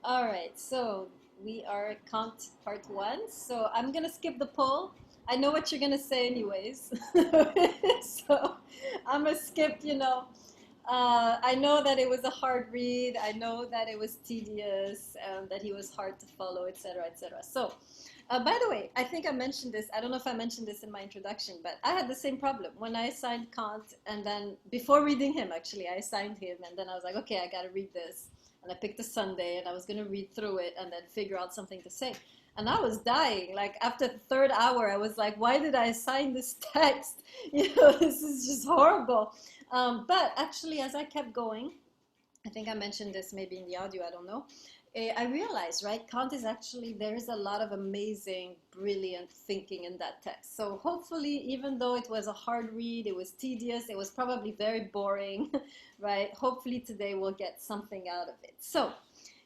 All right, so we are at Kant part one. So I'm gonna skip the poll. I know what you're gonna say anyways. So I'm gonna skip, I know that it was a hard read. I know that it was tedious, that he was hard to follow, etc., etc. So, by the way, I think I mentioned this. I don't know if I mentioned this in my introduction, but I had the same problem when I assigned Kant, and then before reading him, actually, I assigned him, and then I was like, okay, I got to read this, and I picked a Sunday, and I was going to read through it, and then figure out something to say. And I was dying. Like after the third hour, I was like, why did I assign this text? This is just horrible. But actually, as I kept going, I think I mentioned this maybe in the audio, I don't know. I realized, right, Kant is actually, there is a lot of amazing, brilliant thinking in that text. So hopefully, even though it was a hard read, it was tedious, it was probably very boring, right? Hopefully today we'll get something out of it. So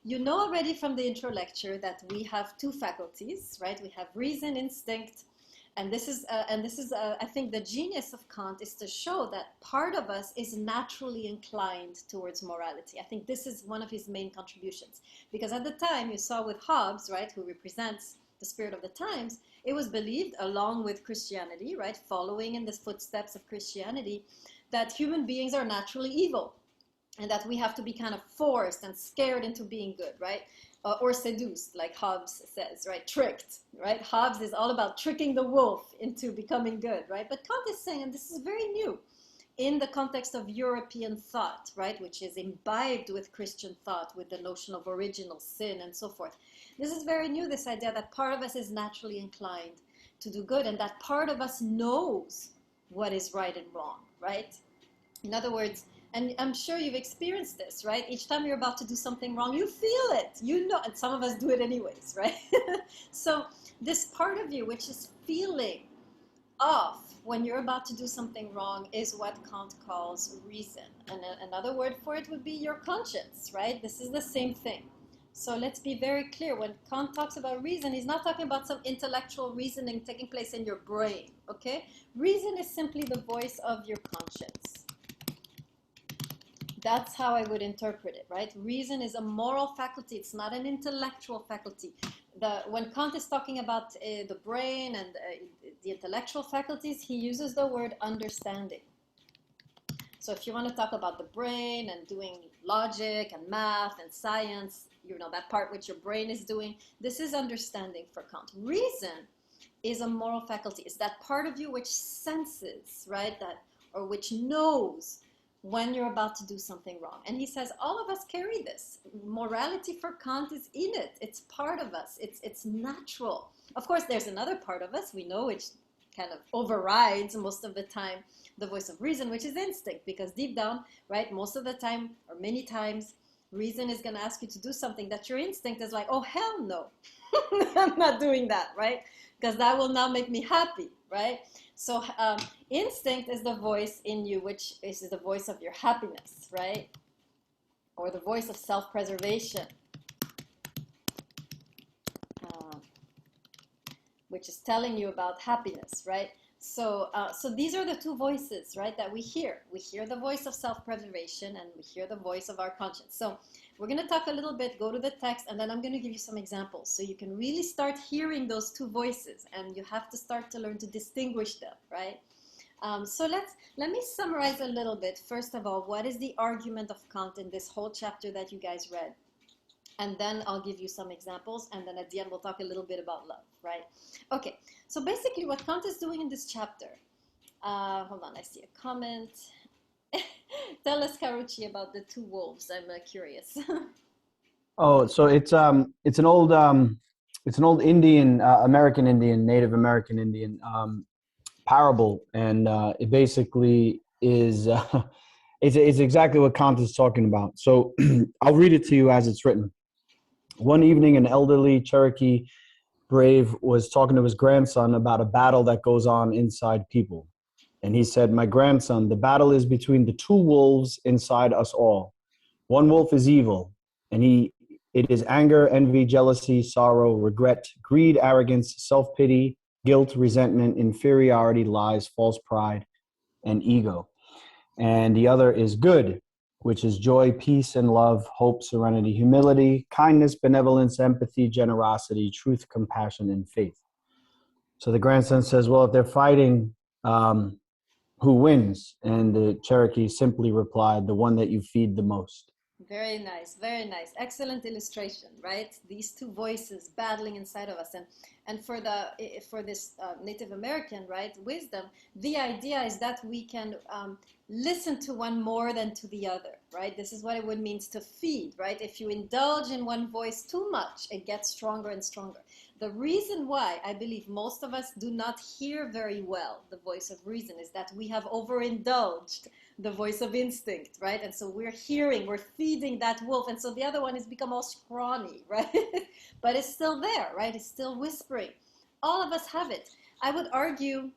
you know already from the intro lecture that we have two faculties, right? We have reason, instinct, and this is I think the genius of Kant is to show that part of us is naturally inclined towards morality. I think this is one of his main contributions, because at the time you saw with Hobbes, right, who represents the spirit of the times, it was believed, along with Christianity, right, following in the footsteps of Christianity, that human beings are naturally evil, and that we have to be kind of forced and scared into being good, right? Or seduced, like Hobbes says, right? Tricked, right? Hobbes is all about tricking the wolf into becoming good, right? But Kant is saying, and this is very new in the context of European thought, right? Which is imbibed with Christian thought, with the notion of original sin and so forth. This is very new, this idea that part of us is naturally inclined to do good, and that part of us knows what is right and wrong, right? In other words, and I'm sure you've experienced this, right? Each time you're about to do something wrong, you feel it, and some of us do it anyways, right? So this part of you, which is feeling off when you're about to do something wrong, is what Kant calls reason. And another word for it would be your conscience, right? This is the same thing. So let's be very clear. When Kant talks about reason, he's not talking about some intellectual reasoning taking place in your brain, okay? Reason is simply the voice of your conscience. That's how I would interpret it, right? Reason is a moral faculty. It's not an intellectual faculty. When Kant is talking about the brain and the intellectual faculties, he uses the word understanding. So if you want to talk about the brain and doing logic and math and science, that part which your brain is doing, this is understanding for Kant. Reason is a moral faculty. It's that part of you which senses, right? Or which knows when you're about to do something wrong. And he says all of us carry this. Morality for Kant is in it. It's part of us. It's natural. Of course, there's another part of us we know which kind of overrides most of the time the voice of reason, which is instinct, because deep down, right, most of the time or many times, reason is going to ask you to do something that your instinct is like, oh, hell no. I'm not doing that, right? Because that will not make me happy, right? So instinct is the voice in you, which is the voice of your happiness, right? Or the voice of self-preservation, uh, which is telling you about happiness, right? So these are the two voices, right, that we hear. We hear the voice of self-preservation, and we hear the voice of our conscience. So we're going to talk a little bit, go to the text, and then I'm going to give you some examples so you can really start hearing those two voices, and you have to start to learn to distinguish them, right? So let me summarize a little bit. First of all, what is the argument of Kant in this whole chapter that you guys read? And then I'll give you some examples, and then at the end we'll talk a little bit about love, right? Okay, so basically what Kant is doing in this chapter, hold on, I see a comment. Tell us, Karuchi, about the two wolves. I'm curious. Oh, so it's an old Indian, American Indian, Native American Indian parable, and it basically is it's exactly what Kant is talking about. So I'll read it to you as it's written. One evening, an elderly Cherokee brave was talking to his grandson about a battle that goes on inside people. And he said, "My grandson, the battle is between the two wolves inside us all. One wolf is evil, and it is anger, envy, jealousy, sorrow, regret, greed, arrogance, self-pity, guilt, resentment, inferiority, lies, false pride, and ego. And the other is good, which is joy, peace, and love, hope, serenity, humility, kindness, benevolence, empathy, generosity, truth, compassion, and faith. So the grandson says, well, if they're fighting, who wins? And the Cherokee simply replied, the one that you feed the most. Very nice, very nice. Excellent illustration, right? These two voices battling inside of us, and for this Native American, right, wisdom, the idea is that we can listen to one more than to the other, right? This is what it would means to feed, right? If you indulge in one voice too much, it gets stronger and stronger. The reason why I believe most of us do not hear very well the voice of reason is that we have overindulged the voice of instinct, right? And so we're feeding that wolf. And so the other one has become all scrawny, right? But it's still there, right? It's still whispering. All of us have it. I would argue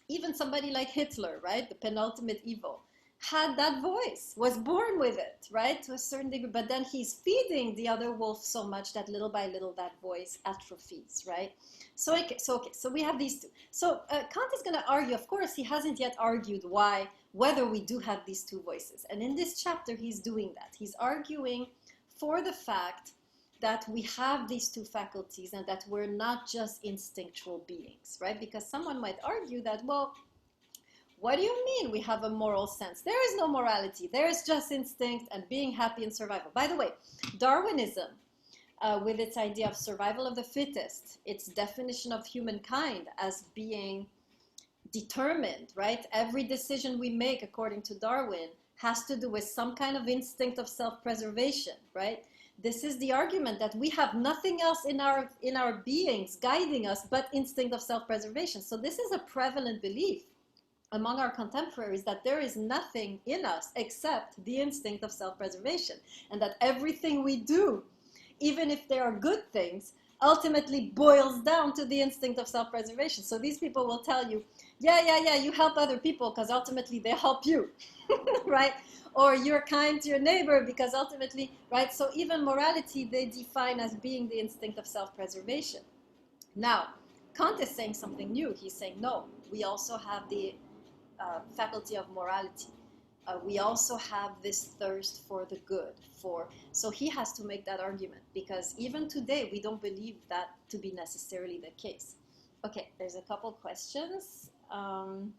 even somebody like Hitler, right? The penultimate evil, had that voice, was born with it, right? To a certain degree, but then he's feeding the other wolf so much that little by little that voice atrophies, right? So we have these two. So Kant is going to argue, of course, he hasn't yet argued whether we do have these two voices. And in this chapter, he's doing that. He's arguing for the fact that we have these two faculties and that we're not just instinctual beings, right? Because someone might argue that, well, what do you mean we have a moral sense? There is no morality. There is just instinct and being happy and survival. By the way, Darwinism, with its idea of survival of the fittest, its definition of humankind as being determined, right? Every decision we make, according to Darwin, has to do with some kind of instinct of self-preservation, right? This is the argument that we have nothing else in our beings guiding us but instinct of self-preservation. So this is a prevalent belief among our contemporaries that there is nothing in us except the instinct of self-preservation, and that everything we do, even if they are good things, ultimately boils down to the instinct of self-preservation. So these people will tell you, yeah, you help other people because ultimately they help you, right? Or you're kind to your neighbor because ultimately, right? So even morality, they define as being the instinct of self-preservation. Now, Kant is saying something new. He's saying, no, we also have the faculty of morality. We also have this thirst for the good. So he has to make that argument because even today we don't believe that to be necessarily the case. Okay, there's a couple questions. And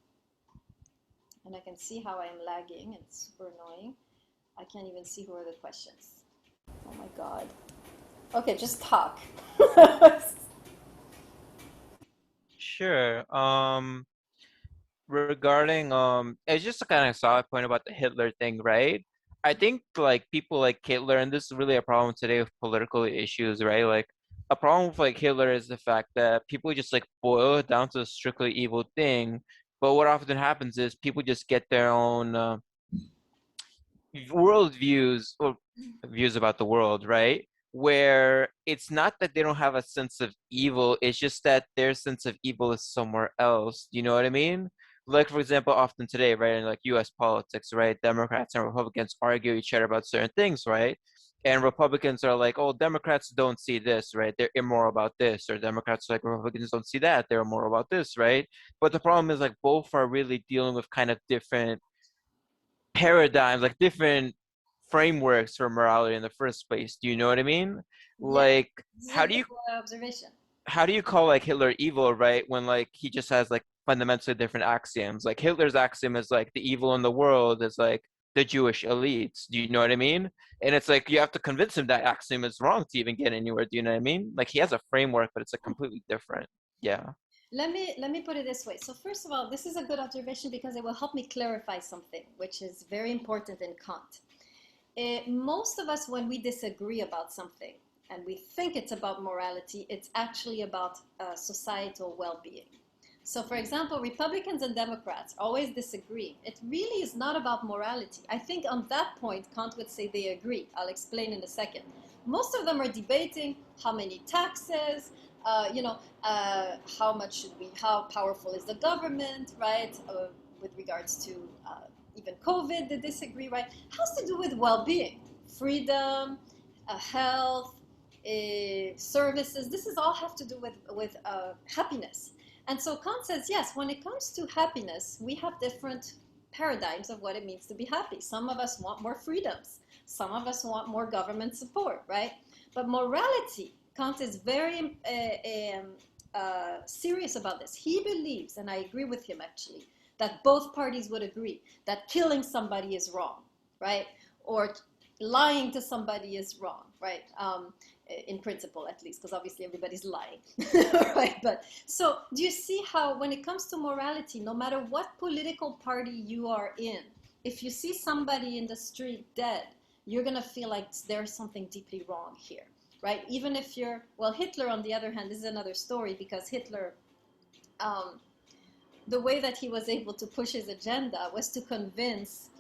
I can see how I am lagging. It's super annoying. I can't even see who are the questions. Oh my God. Okay, just talk. Sure. Regarding it's just a kind of solid point about the Hitler thing, right? I think like people like Hitler, and this is really a problem today with political issues, right? Like a problem with like Hitler is the fact that people just like boil it down to a strictly evil thing. But what often happens is people just get their own world views or views about the world, right? Where it's not that they don't have a sense of evil, it's just that their sense of evil is somewhere else. You know what I mean? Like, for example, often today, right, in like US politics, right, Democrats and Republicans argue each other about certain things, right? And Republicans are like, oh, Democrats don't see this, right? They're immoral about this. Or Democrats are like, Republicans don't see that. They're immoral about this, right? But the problem is like both are really dealing with kind of different paradigms, like different frameworks for morality in the first place. Do you know what I mean? Yeah, Like, this is a how do good you observation. how do you call like Hitler evil, right? When like he just has like fundamentally different axioms. Like Hitler's axiom is like the evil in the world is like the Jewish elites. Do you know what I mean? And it's like you have to convince him that axiom is wrong to even get anywhere. Do you know what I mean? Like he has a framework, but it's like completely different. Yeah. Let me put it this way. So first of all, this is a good observation because it will help me clarify something, which is very important in Kant. Most of us, when we disagree about something and we think it's about morality, it's actually about societal well-being. So, for example, Republicans and Democrats always disagree. It really is not about morality. I think on that point, Kant would say they agree. I'll explain in a second. Most of them are debating how many taxes, how powerful is the government, right? With regards to even COVID, they disagree, right? Has to do with well-being, freedom, health, services. This is all have to do with happiness. And so Kant says, yes, when it comes to happiness, we have different paradigms of what it means to be happy. Some of us want more freedoms. Some of us want more government support, right? But morality, Kant is very serious about this. He believes, and I agree with him actually, that both parties would agree that killing somebody is wrong, right? Or lying to somebody is wrong, right? In principle, at least, because obviously everybody's lying, right? But so do you see how when it comes to morality, no matter what political party you are in, if you see somebody in the street dead, you're going to feel like there's something deeply wrong here, right? Even if you're, well, Hitler, on the other hand, this is another story, because Hitler, the way that he was able to push his agenda was to convince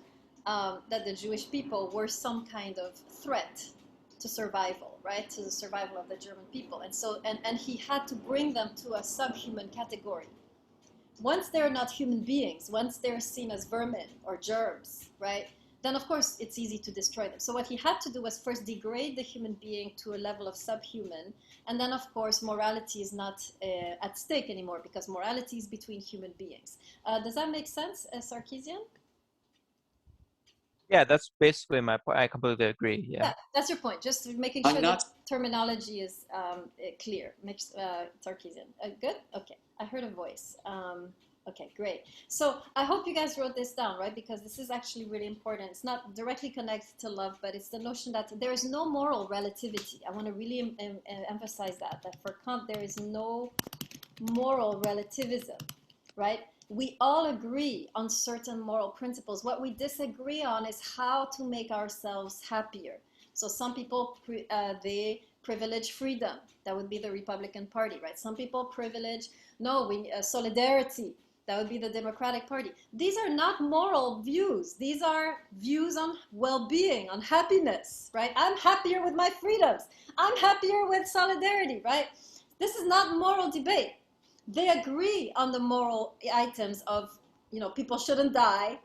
that the Jewish people were some kind of threat to survival, right? To the survival of the German people. And so, and he had to bring them to a subhuman category. Once they're not human beings, once they're seen as vermin or germs, right? Then of course it's easy to destroy them. So what he had to do was first degrade the human being to a level of subhuman, and then of course morality is not at stake anymore, because morality is between human beings. Does that make sense, Sarkeesian? Yeah, that's basically my point. I completely agree. Yeah. Yeah, that's your point. Just making sure that terminology is clear. Sarkeesian. Good? Okay. I heard a voice. Okay, great. So I hope you guys wrote this down, right? Because this is actually really important. It's not directly connected to love, but it's the notion that there is no moral relativity. I want to really emphasize that for Kant, there is no moral relativism, right? We all agree on certain moral principles. What we disagree on is how to make ourselves happier. So some people, they privilege freedom. That would be the Republican Party, right? Some people privilege, no, solidarity. That would be the Democratic Party. These are not moral views. These are views on well-being, on happiness, right? I'm happier with my freedoms. I'm happier with solidarity, right? This is not moral debate. They agree on the moral items of, you know, people shouldn't die,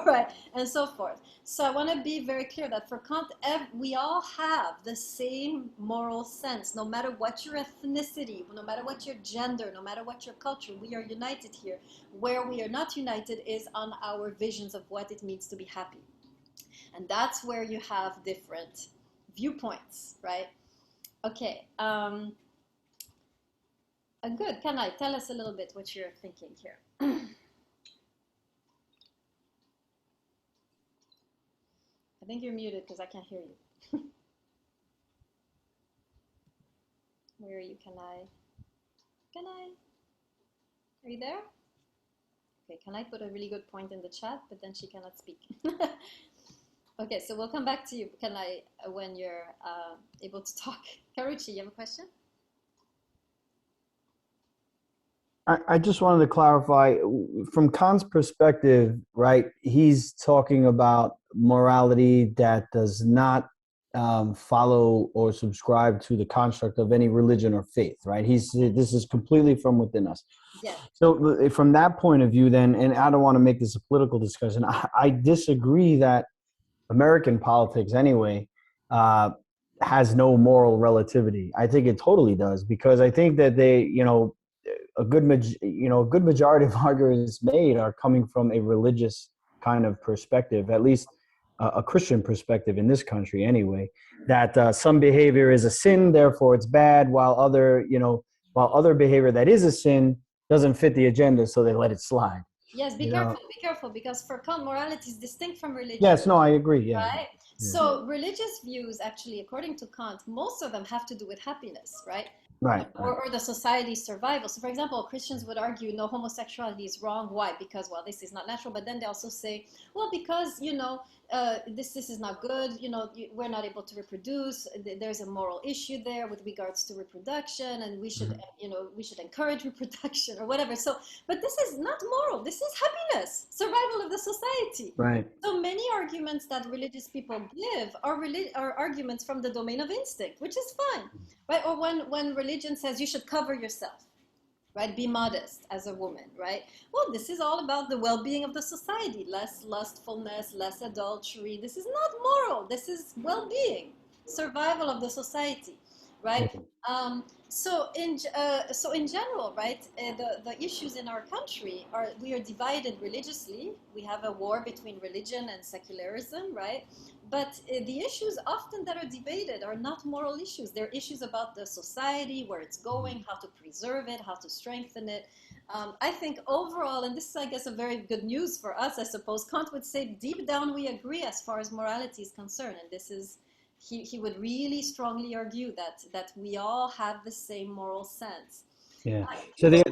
right, and so forth. So I want to be very clear that for Kant, we all have the same moral sense, no matter what your ethnicity, no matter what your gender, no matter what your culture, we are united here. Where we are not united is on our visions of what it means to be happy. And that's where you have different viewpoints, right? Okay. Good. Can I tell us a little bit what you're thinking here? I think you're muted because I can't hear you. Where are you? Can I? Are you there? Okay, can I put a really good point in the chat, but then she cannot speak. Okay, so we'll come back to you. Can I, when you're able to talk. Karuchi, you have a question? I just wanted to clarify from Kant's perspective, right? He's talking about morality that does not follow or subscribe to the construct of any religion or faith, right? This is completely from within us. Yes. So from that point of view, then, and I don't want to make this a political discussion, I disagree that American politics, anyway, has no moral relativity. I think it totally does, because I think that they, a good majority of arguments made are coming from a religious kind of perspective, at least a Christian perspective in this country anyway, that some behavior is a sin, therefore it's bad, while other behavior that is a sin doesn't fit the agenda, so they let it slide. Yes, be careful, because for Kant, morality is distinct from religion. Yes, no, I agree, yeah. Right? Yeah. So religious views, actually, according to Kant, most of them have to do with happiness, right? Right. Or the society's survival. So for example, Christians would argue, no, homosexuality is wrong. Why? Because, well, this is not natural. But then they also say, well, because, this is not good. We're not able to reproduce. There's a moral issue there with regards to reproduction, and we should, we should encourage reproduction or whatever. So, but this is not moral. This is happiness, survival of the society. Right. So many arguments that religious people give are arguments from the domain of instinct, which is fine, right? Or when religion says you should cover yourself, right? Be modest as a woman, right? Well, this is all about the well-being of the society, less lustfulness, less adultery. This is not moral. This is well-being, survival of the society. right? So in general, right, the issues in our country are we are divided religiously. We have a war between religion and secularism, right? But the issues often that are debated are not moral issues. They're issues about the society, where it's going, how to preserve it, how to strengthen it. I think overall, and this is, I guess, a very good news for us, I suppose, Kant would say deep down we agree as far as morality is concerned. And this is he would really strongly argue that we all have the same moral sense. Yeah. So the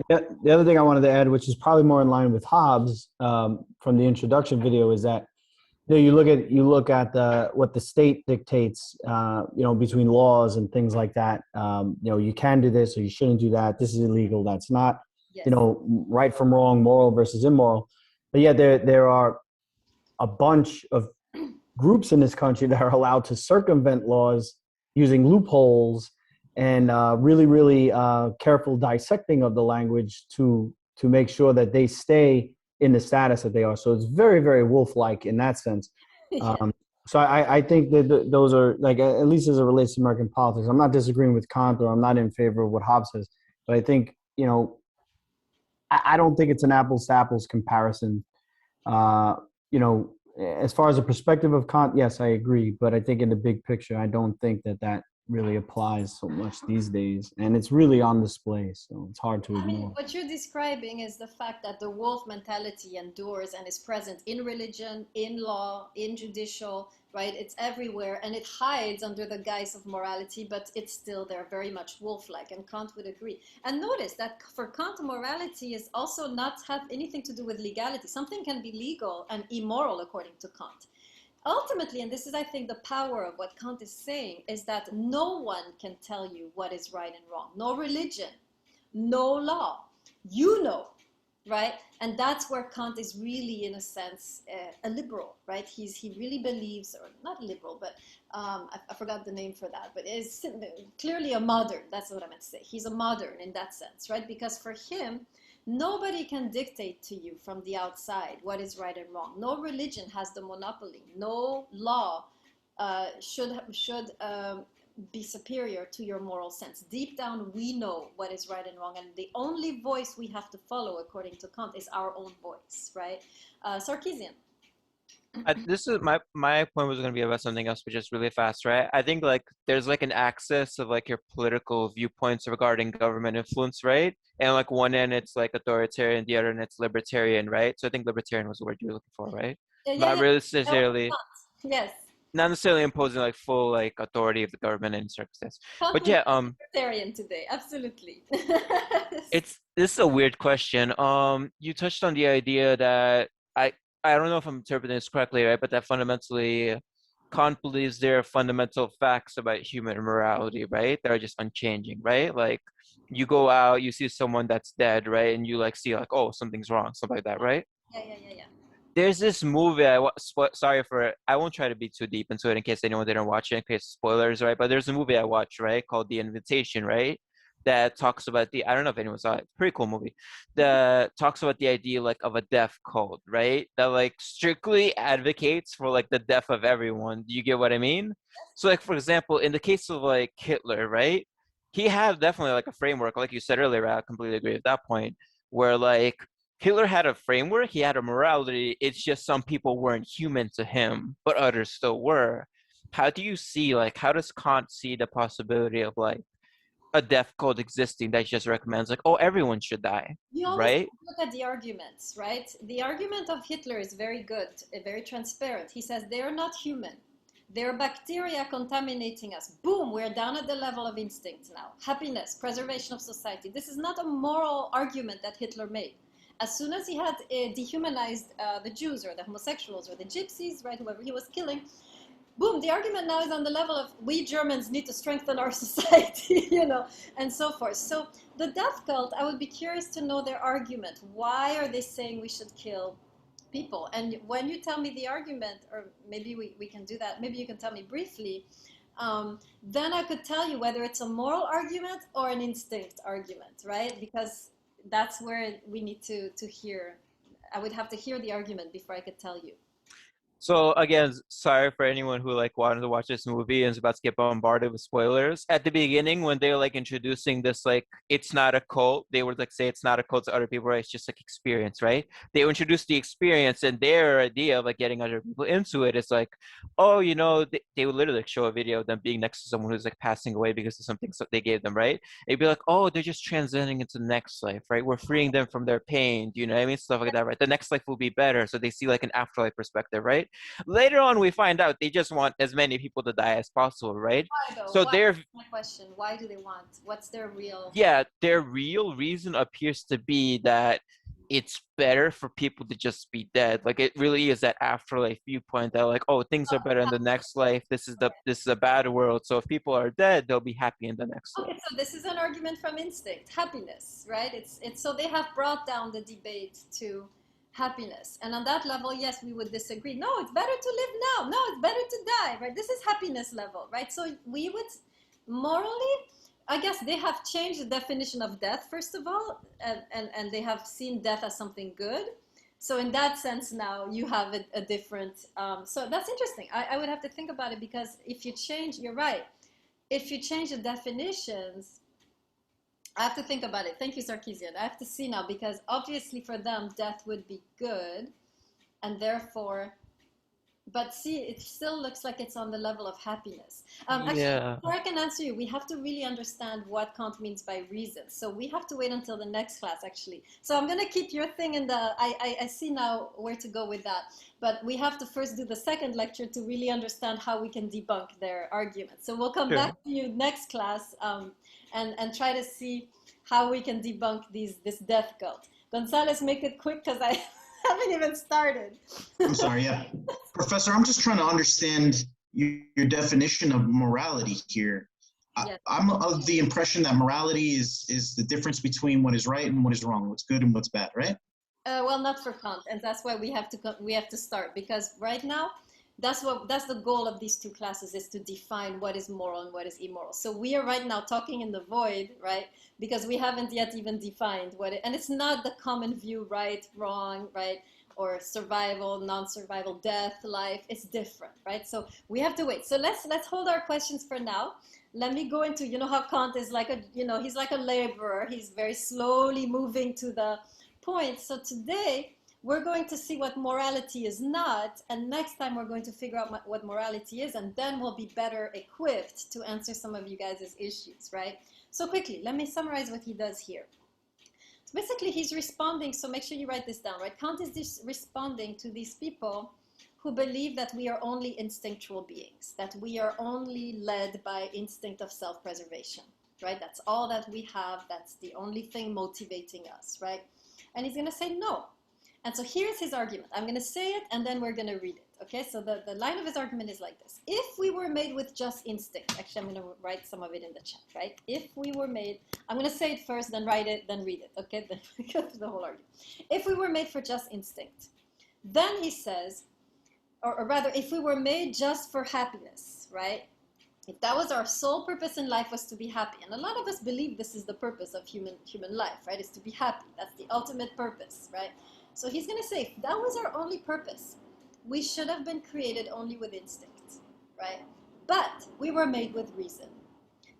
other thing I wanted to add, which is probably more in line with Hobbes from the introduction video, is that you look at what the state dictates, between laws and things like that. You can do this or you shouldn't do that. This is illegal. That's not. Yes. Right from wrong, moral versus immoral. But yeah, there are a bunch of groups in this country that are allowed to circumvent laws using loopholes and really, really careful dissecting of the language to make sure that they stay in the status that they are. So it's very, very wolf-like in that sense. Yeah. So I think that those are, like, at least as it relates to American politics, I'm not disagreeing with Kant or I'm not in favor of what Hobbes says, but I think, I don't think it's an apples to apples comparison. Uh, as far as the perspective of Kant, yes, I agree. But I think in the big picture, I don't think that really applies so much these days. And it's really on display. So it's hard to I mean, ignore. what you're describing is the fact that the wolf mentality endures and is present in religion, in law, in judicial, right? It's everywhere and it hides under the guise of morality, but it's still there, very much wolf-like. And Kant would agree. And notice that for Kant, morality is also not have anything to do with legality. Something can be legal and immoral according to Kant. Ultimately, and this is, I think, the power of what Kant is saying, is that no one can tell you what is right and wrong. No religion, no law. You know, right? And that's where Kant is really, in a sense, a liberal, right? He really believes, or not liberal, but I forgot the name for that, but is clearly a modern. That's what I meant to say. He's a modern in that sense, right? Because for him, nobody can dictate to you from the outside what is right and wrong. No religion has the monopoly. No law should be superior to your moral sense. Deep down, we know what is right and wrong, and the only voice we have to follow, according to Kant, is our own voice, right? Sarkeesian. This is my point was going to be about something else, but just really fast, right? I think like there's like an axis of like your political viewpoints regarding government influence, right? And like one end it's like authoritarian, the other end it's libertarian, right? So I think libertarian was the word you're looking for, right? Yeah, yeah, Not yeah. really That was necessarily, Kant. Yes. not necessarily imposing like full like authority of the government in circumstance. Kant But would yeah, be libertarian today, absolutely. this is a weird question. You touched on the idea that I I don't know if I'm interpreting this correctly, right? But that fundamentally Kant believes there are fundamental facts about human morality, right? That are just unchanging, right? Like you go out, you see someone that's dead, right? And you like see like, oh, something's wrong, something like that, right? Yeah, yeah, yeah, yeah. There's this movie sorry for it. I won't try to be too deep into it in case anyone didn't watch it, in case spoilers, right? But there's a movie I watched, right, called The Invitation, right? That talks about the I don't know if anyone saw it. Pretty cool movie. That talks about the idea like of a death cult, right? That like strictly advocates for like the death of everyone. Do you get what I mean? So like for example, in the case of like Hitler, right? He had definitely like a framework, like you said earlier. I completely agree with that point, where like Hitler had a framework, he had a morality. It's just some people weren't human to him, but others still were. How do you see, like, how does Kant see the possibility of like a death code existing that just recommends like, oh, everyone should die, You always have right? to look at the arguments, right? The argument of Hitler is very good, very transparent. He says they're not human. They're bacteria contaminating us. Boom, we're down at the level of instinct now. Happiness, preservation of society. This is not a moral argument that Hitler made. As soon as he had dehumanized the Jews or the homosexuals or the gypsies, right, whoever he was killing, boom, the argument now is on the level of we Germans need to strengthen our society, and so forth. So the death cult, I would be curious to know their argument. Why are they saying we should kill people? And when you tell me the argument, or maybe we can do that, maybe you can tell me briefly, then I could tell you whether it's a moral argument or an instinct argument, right? Because that's where we need to hear. I would have to hear the argument before I could tell you. So again, sorry for anyone who like wanted to watch this movie and is about to get bombarded with spoilers. At the beginning, when they were like introducing this, like it's not a cult, they would like say it's not a cult to other people, right? It's just like experience, right? They would introduce the experience, and their idea of like getting other people into it is like, oh, they would literally like, show a video of them being next to someone who's like passing away because of something they gave them, right? It'd be like, oh, they're just transcending into the next life, right? We're freeing them from their pain. Do you know what I mean? Stuff like that, right? The next life will be better. So they see like an afterlife perspective, right? Later on, we find out they just want as many people to die as possible, right? Why though? So Why? their That's my question. Why do they want? What's their real? yeah, their real reason appears to be that it's better for people to just be dead. Like it really is that afterlife viewpoint that like, oh, things are better in the next life. This is a bad world. So if people are dead, they'll be happy in the next Okay, life. so this is an argument from instinct, happiness, right? It's so they have brought down the debate to happiness. And on that level, yes, we would disagree. No, it's better to live now. No, it's better to die, right? This is happiness level, right? So we would morally, I guess they have changed the definition of death, first of all, and they have seen death as something good. So in that sense, now you have a different. So that's interesting. I would have to think about it because if you change, you're right, if you change the definitions, I have to think about it. Thank you, Sarkeesian. I have to see now because obviously for them, death would be good, and therefore, but see, it still looks like it's on the level of happiness. Actually, Yeah. before I can answer you, we have to really understand what Kant means by reason. So we have to wait until the next class, actually. So I'm going to keep your thing in the, I see now where to go with that. But we have to first do the second lecture to really understand how we can debunk their argument. So we'll come Sure. back to you next class and try to see how we can debunk this death cult. Gonzalez, make it quick because I haven't even started. I'm sorry, yeah. Professor, I'm just trying to understand your definition of morality here. Yes. I'm of the impression that morality is the difference between what is right and what is wrong, what's good and what's bad, right? Well, not for Kant, and that's why we have to start because right now, that's the goal of these two classes is to define what is moral and what is immoral. So we are right now talking in the void, right? Because we haven't yet even defined what it, and it's not the common view, right, wrong, right, or survival, non-survival, death, life. It's different, right? So we have to wait. So let's hold our questions for now. Let me go into, you know how Kant is like a, he's like a laborer. He's very slowly moving to the point. So today we're going to see what morality is not, and next time we're going to figure out what morality is, and then we'll be better equipped to answer some of you guys' issues, right? So quickly, let me summarize what he does here. So basically he's responding, so make sure you write this down, right? Kant is responding to these people who believe that we are only instinctual beings, that we are only led by instinct of self-preservation, right? That's all that we have. That's the only thing motivating us, right? And he's going to say no. And so here's his argument. I'm going to say it, and then we're going to read it, okay? So the line of his argument is like this. If we were made with just instinct, actually, I'm going to write some of it in the chat, right? If we were made, I'm going to say it first, then write it, then read it, okay? Then we go through the whole argument. If we were made for just instinct, then he says, or rather, if we were made just for happiness, right? If that was our sole purpose in life was to be happy, and a lot of us believe this is the purpose of human life, right? Is to be happy. That's the ultimate purpose, right? So he's going to say, if that was our only purpose, we should have been created only with instinct, right? But we were made with reason.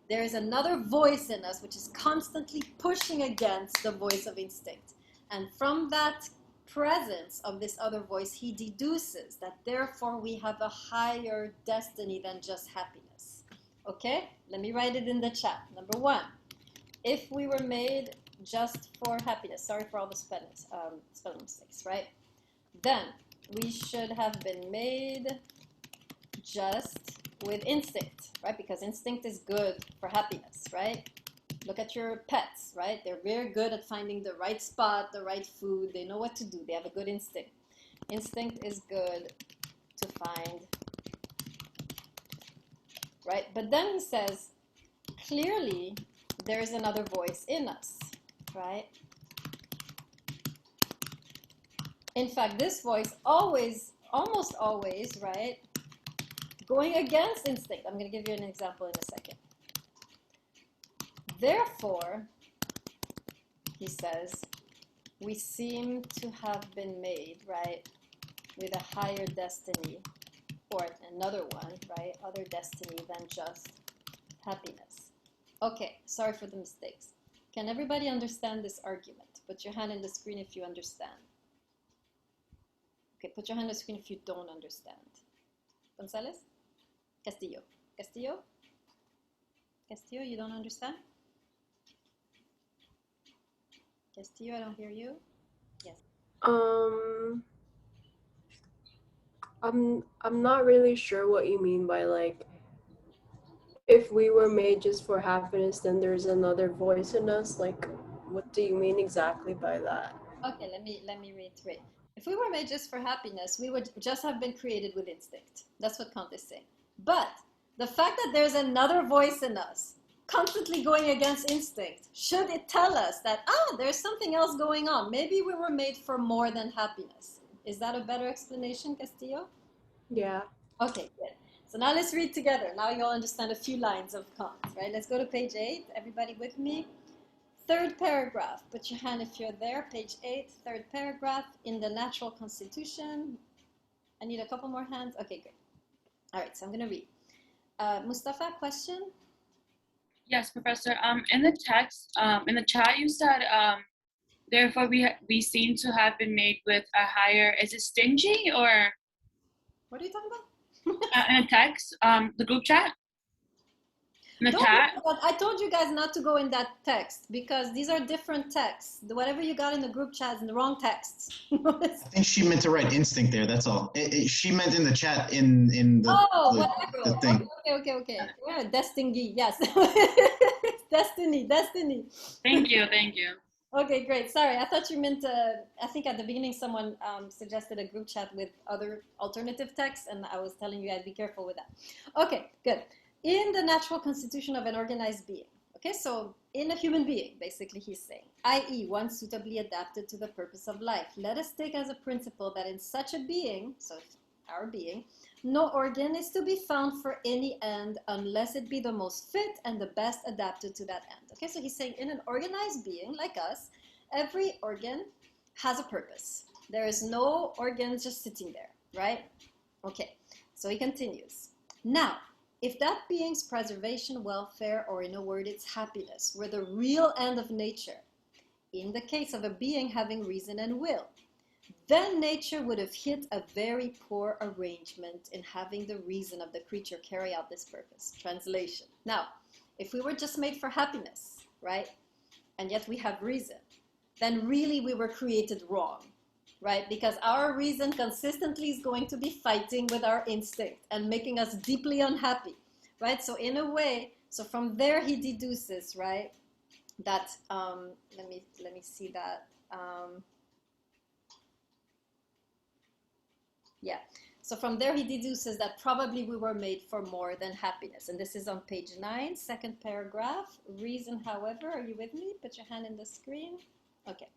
There is another voice in us which is constantly pushing against the voice of instinct. And from that presence of this other voice, he deduces that therefore we have a higher destiny than just happiness. Okay? Let me write it in the chat. Number one, if we were made just for happiness, sorry for all the spelling mistakes, right? Then we should have been made just with instinct, right? Because instinct is good for happiness, right? Look at your pets, right? They're very good at finding the right spot, the right food. They know what to do. They have a good instinct. Instinct is good to find, right? But then he says, clearly, there's another voice in us, right? In fact, this voice always, almost always, right, going against instinct. I'm going to give you an example in a second. Therefore, he says, we seem to have been made, right, with a higher destiny, or another one, right? Other destiny than just happiness. Okay, sorry for the mistakes. Can everybody understand this argument? Put your hand in the screen if you understand. Okay, put your hand on the screen if you don't understand. Gonzalez? Castillo? Castillo? Castillo, you don't understand? Castillo, I don't hear you. Yes. Um, I'm not really sure what you mean by like if we were made just for happiness, then there's another voice in us. Like, what do you mean exactly by that? Okay, let me reiterate. If we were made just for happiness, we would just have been created with instinct. That's what Kant is saying. But the fact that there's another voice in us constantly going against instinct, should it tell us that, there's something else going on? Maybe we were made for more than happiness. Is that a better explanation, Castillo? Yeah. Okay, good. So now let's read together. Now you'll understand a few lines of Kant, right? Let's go to page 8. Everybody with me? Third paragraph. Put your hand if you're there. Page 8, third paragraph. In the natural constitution. I need a couple more hands. Okay, good. All right, so I'm going to read. Mustafa, question? Yes, Professor. In the text, in the chat, you said, therefore we seem to have been made with a higher. Is it stingy or? What are you talking about? In a text, the group chat. In the Don't chat. I told you guys not to go in that text because these are different texts. Whatever you got in the group chat is in the wrong texts. I think she meant to write instinct there. That's all. She meant in the chat in the, the thing. Okay. Yeah, destiny, yes. Destiny. Thank you. Okay, great. Sorry, I thought you meant, I think at the beginning someone suggested a group chat with other alternative texts, and I was telling you guys be careful with that. Okay, good. In the natural constitution of an organized being, okay, so in a human being, basically he's saying, i.e. one suitably adapted to the purpose of life, let us take as a principle that in such a being, so our being, no organ is to be found for any end unless it be the most fit and the best adapted to that end. Okay, so he's saying in an organized being like us, every organ has a purpose. There is no organ just sitting there, right? Okay, so he continues. Now, if that being's preservation, welfare, or in a word, its happiness, were the real end of nature, in the case of a being having reason and will, then nature would have hit a very poor arrangement in having the reason of the creature carry out this purpose. Translation. Now, if we were just made for happiness, right, and yet we have reason, then really we were created wrong, right? Because our reason consistently is going to be fighting with our instinct and making us deeply unhappy, right? So in a way, so from there he deduces, right, that, let me see that, yeah. So from there he deduces that probably we were made for more than happiness. And this is on page 9, second paragraph. Reason, however, are you with me? Put your hand in the screen. Okay.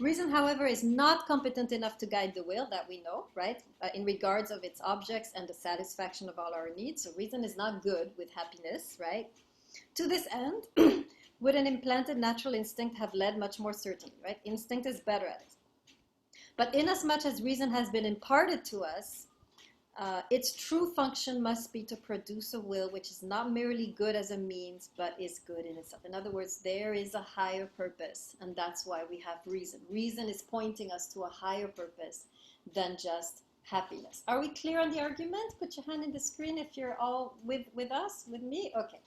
Reason, however, is not competent enough to guide the will, that we know, right? In regards of its objects and the satisfaction of all our needs. So reason is not good with happiness, right? To this end, would an implanted natural instinct have led much more certainly, right? Instinct is better at it. But inasmuch as reason has been imparted to us, its true function must be to produce a will which is not merely good as a means, but is good in itself. In other words, there is a higher purpose, and that's why we have reason. Reason is pointing us to a higher purpose than just happiness. Are we clear on the argument? Put your hand in the screen if you're all with us, with me. Okay.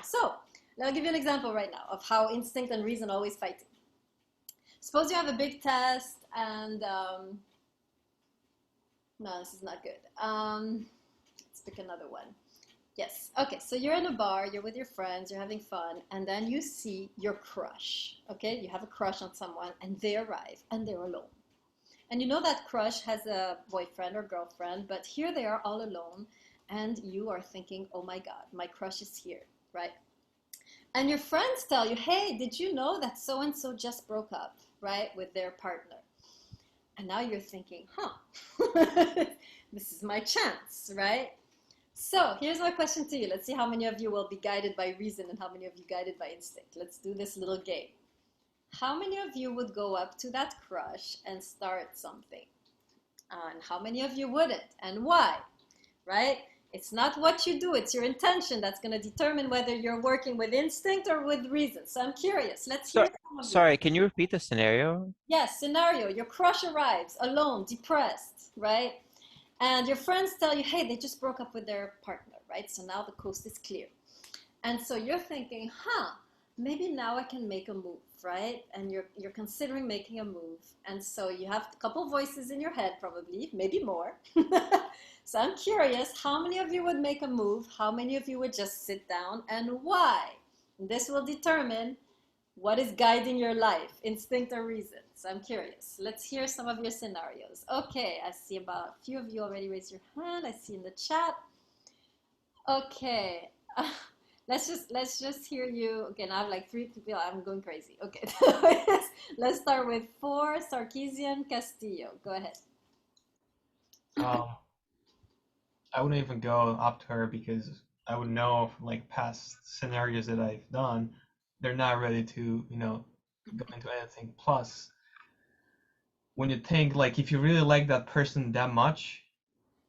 So, I'll give you an example right now of how instinct and reason always fight. Suppose you have a big test and, no, this is not good. Let's pick another one. Yes, okay, so you're in a bar, you're with your friends, you're having fun, and then you see your crush, okay? You have a crush on someone, and they arrive, and they're alone. And you know that crush has a boyfriend or girlfriend, but here they are all alone, and you are thinking, oh my God, my crush is here, right? And your friends tell you, hey, did you know that so-and-so just broke up, right, with their partner? And now you're thinking, this is my chance, right? So here's my question to you. Let's see how many of you will be guided by reason and how many of you guided by instinct. Let's do this little game. How many of you would go up to that crush and start something? And how many of you wouldn't? And why? Right? It's not what you do, it's your intention that's going to determine whether you're working with instinct or with reason. So I'm curious. Let's hear some of you. Sorry, can you repeat the scenario? Yes, scenario. Your crush arrives alone, depressed, right? And your friends tell you, hey, they just broke up with their partner, right? So now the coast is clear. And so you're thinking, maybe now I can make a move, right? And you're considering making a move. And so you have a couple voices in your head, probably, maybe more. So I'm curious, how many of you would make a move? How many of you would just sit down, and why? And this will determine what is guiding your life, instinct or reason. So I'm curious. Let's hear some of your scenarios. Okay, I see about a few of you already raised your hand. I see in the chat. Okay. Let's just hear you. Okay, now I have like 3 people. I'm going crazy. Okay. Let's start with 4, Sarkeesian Castillo. Go ahead. I wouldn't even go up to her because I would know from like past scenarios that I've done, they're not ready to, go into anything. Plus, when you think like if you really like that person that much,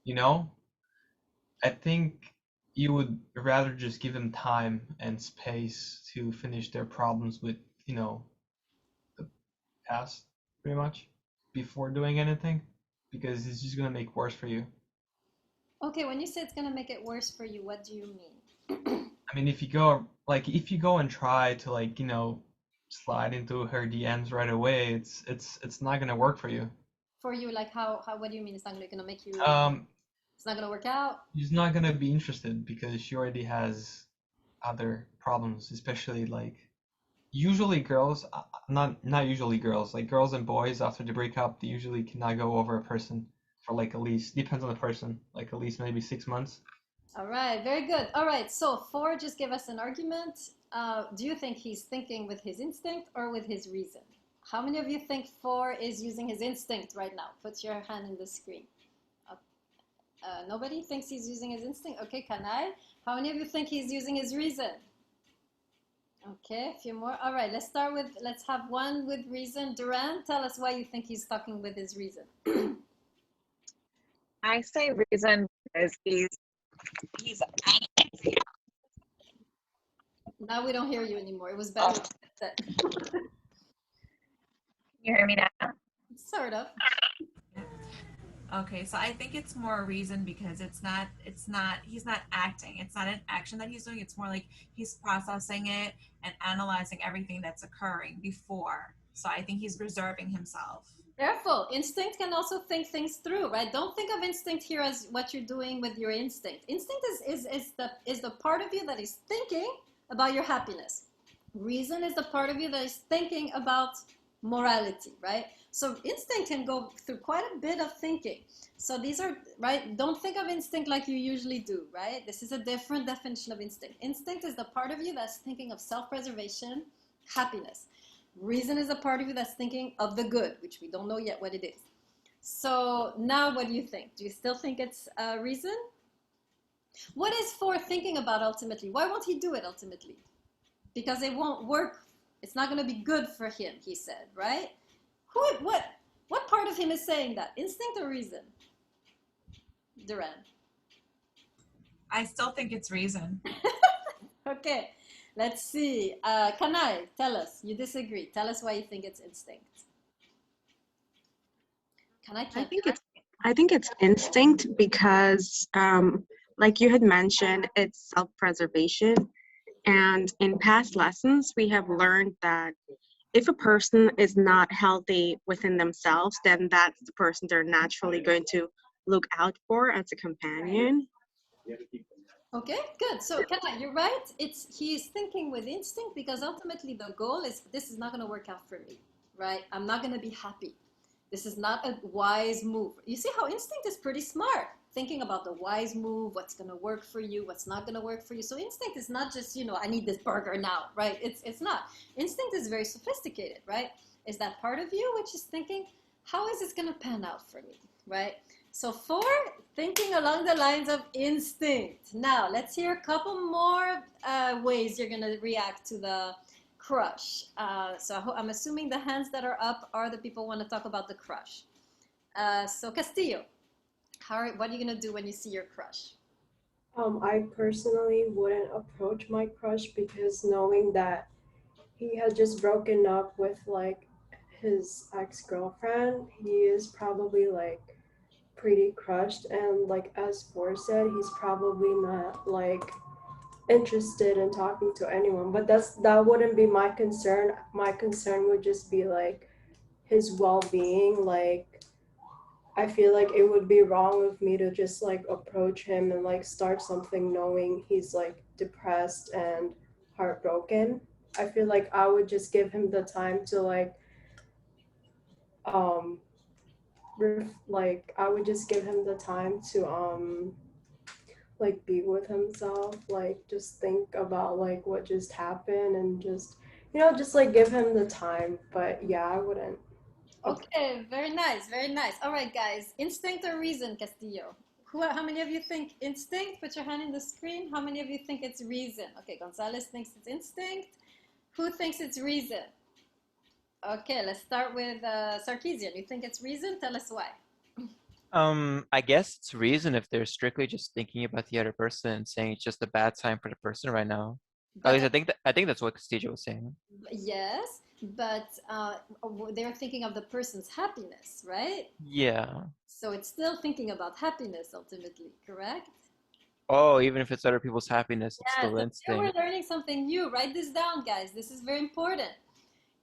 I think you would rather just give them time and space to finish their problems with, the past pretty much before doing anything because it's just gonna make worse for you. Okay, when you say it's gonna make it worse for you, what do you mean? I mean, if you go and try to slide into her DMs right away, it's not gonna work for you. For you, like how what do you mean it's not gonna make you it's not gonna work out? She's not gonna be interested because she already has other problems, especially like usually girls, not usually girls, like girls and boys after they break up, they usually cannot go over a person for like at least, depends on the person, like at least maybe 6 months. All right, very good. All right, so 4 just give us an argument. Do you think he's thinking with his instinct or with his reason? How many of you think 4 is using his instinct right now? Put your hand in the screen. Nobody thinks he's using his instinct? Okay, Kanai. How many of you think he's using his reason? Okay, a few more. All right, let's have one with reason. Duran, tell us why you think he's talking with his reason. I say reason because he's Now we don't hear you anymore. It was better. Can you hear me now? Sort of. Okay, so I think it's more a reason because he's not acting. It's not an action that he's doing. It's more like he's processing it and analyzing everything that's occurring before. So I think he's reserving himself. Careful. Instinct can also think things through, right? Don't think of instinct here as what you're doing with your instinct. Instinct is the part of you that is thinking about your happiness. Reason is the part of you that is thinking about morality, right? So instinct can go through quite a bit of thinking. So these are, right? Don't think of instinct like you usually do, right? This is a different definition of instinct. Instinct is the part of you that's thinking of self-preservation, happiness. Reason is a part of you that's thinking of the good, which we don't know yet what it is. So now what do you think? Do you still think it's reason? What is 4 thinking about ultimately? Why won't he do it ultimately? Because it won't work. It's not going to be good for him, he said, right? What part of him is saying that? Instinct or reason? Duran. I still think it's reason. Okay, let's see. Kanai, tell us. You disagree. Tell us why you think it's instinct. Kanai, I think it's instinct because, like you had mentioned, it's self-preservation. And in past lessons, we have learned that if a person is not healthy within themselves, then that's the person they're naturally going to look out for as a companion. Okay, good. So Kanai, you're right. He's thinking with instinct because ultimately the goal is this is not going to work out for me, right? I'm not going to be happy. This is not a wise move. You see how instinct is pretty smart, thinking about the wise move, what's going to work for you, what's not going to work for you. So instinct is not just, I need this burger now, right? It's not. Instinct is very sophisticated, right? Is that part of you which is thinking, how is this going to pan out for me, right? So 4, thinking along the lines of instinct. Now, let's hear a couple more ways you're going to react to the crush. So I'm assuming the hands that are up are the people who want to talk about the crush. So Castillo, what are you gonna do when you see your crush? I personally wouldn't approach my crush because knowing that he had just broken up with like his ex-girlfriend, he is probably like pretty crushed, and like as Ford said, he's probably not like interested in talking to anyone. But that wouldn't be my concern. My concern would just be like his well-being. Like I feel like it would be wrong of me to just like approach him and like start something knowing he's like depressed and heartbroken. I feel like I would just give him the time to um like I would just give him the time to like be with himself, like just think about like what just happened and just just like give him the time. But yeah, I wouldn't. Okay, very nice, very nice. All right, guys, instinct or reason, Castillo? How many of you think instinct? Put your hand in the screen. How many of you think it's reason? Okay, Gonzalez thinks it's instinct. Who thinks it's reason? Okay, let's start with Sarkeesian. You think it's reason? Tell us why. I guess it's reason if they're strictly just thinking about the other person and saying it's just a bad time for the person right now. At least I think that's what Castillo was saying. Yes, but they're thinking of the person's happiness, right? Yeah. So it's still thinking about happiness ultimately, correct? Oh, even if it's other people's happiness, it's Yes, still and here we're instinct. learning something new. Write this down, guys. This is very important.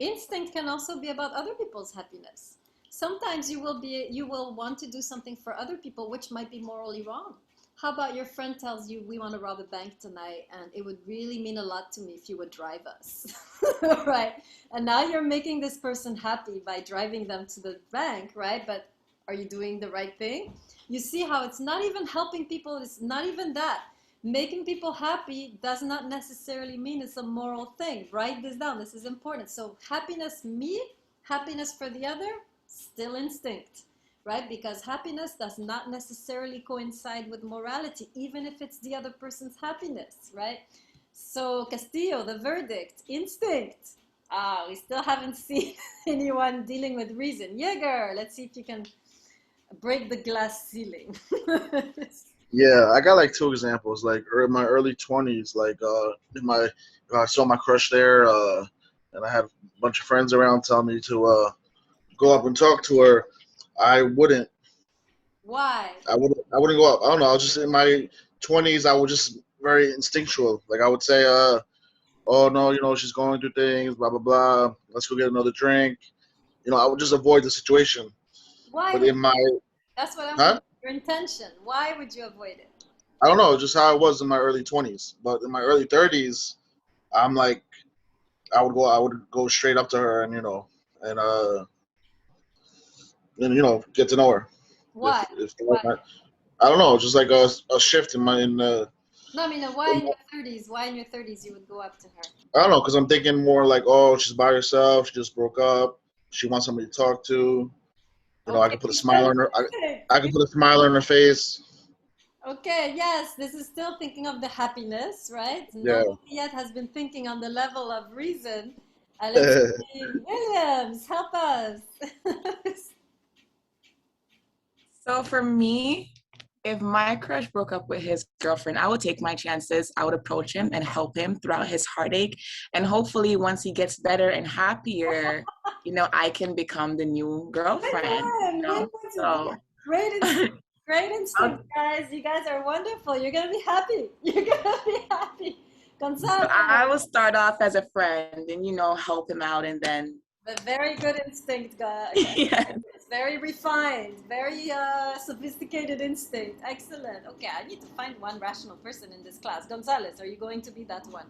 Instinct can also be about other people's happiness. Sometimes you will want to do something for other people which might be morally wrong. How about your friend tells you we want to rob a bank tonight and it would really mean a lot to me if you would drive us. Right? And now you're making this person happy by driving them to the bank, right? But are you doing the right thing? You see how it's not even helping people, it's not even that. Making people happy does not necessarily mean it's a moral thing. Write this down. This is important. So happiness me, happiness for the other, still instinct, right? Because happiness does not necessarily coincide with morality, even if it's the other person's happiness, right? So Castillo, the verdict, instinct. Ah, we still haven't seen anyone dealing with reason. Jaeger, let's see if you can break the glass ceiling. Yeah, I got like two examples. Like in my early 20s, like in my I saw my crush there, and I had a bunch of friends around telling me to go up and talk to her. I wouldn't. Why? I wouldn't go up. I don't know. I was just in my 20s. I was just very instinctual. Like I would say, oh no, she's going through things, blah blah blah. Let's go get another drink. I would just avoid the situation. Why But would in my That's what I want huh? to know. Your intention. Why would you avoid it? I don't know, just how it was in my early 20s. But in my early 30s, I'm like I would go straight up to her and get to know her. Why? If Why? I don't know, just like a shift No, I mean, why in your 30s? Why in your 30s you would go up to her? I don't know, because I'm thinking more like, oh, she's by herself, she just broke up, she wants somebody to talk to. I Okay, can put a you smile said on her. instinct. I can put a smile on her face. Okay, yes, this is still thinking of the happiness, right? Yeah. Nobody yet has been thinking on the level of reason. Let's see, Williams, help us. So for me, if my crush broke up with his girlfriend, I would take my chances. I would approach him and help him throughout his heartache. And hopefully, once he gets better and happier, I can become the new girlfriend. So Great instinct, great instinct, guys. You guys are wonderful. You're gonna be happy. You're gonna be happy. so Gonzalo. I will start off as a friend and, help him out and then. But very good instinct, guys. Yeah. It's very refined, very sophisticated instinct. Excellent. Okay, I need to find one rational person in this class. Gonzalez, are you going to be that one?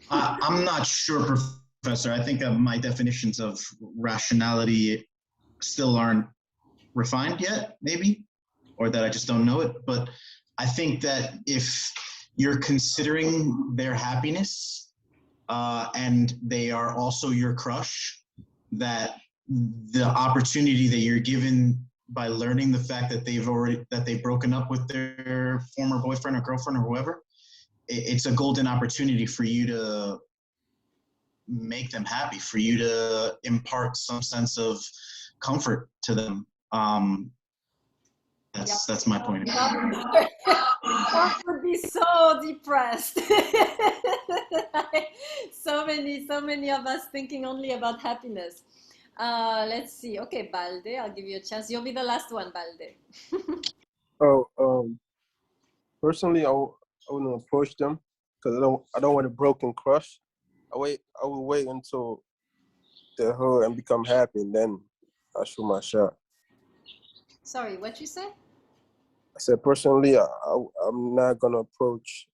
I'm not sure, Professor. I think my definitions of rationality still aren't refined yet, maybe, or that I just don't know it. But I think that if you're considering their happiness and they are also your crush, that the opportunity that you're given by learning the fact that they've broken up with their former boyfriend or girlfriend or whoever, it's a golden opportunity for you to make them happy, for you to impart some sense of comfort to them. That's my point. That would be so depressed. So many of us thinking only about happiness. Let's see. Okay, Balde, I'll give you a chance. You'll be the last one, Balde. Personally, I wouldn't approach them because I don't want a broken crush. I will wait until they're hurt and become happy, and then I shoot my shot. Sorry, what you say? I said personally, I'm not gonna approach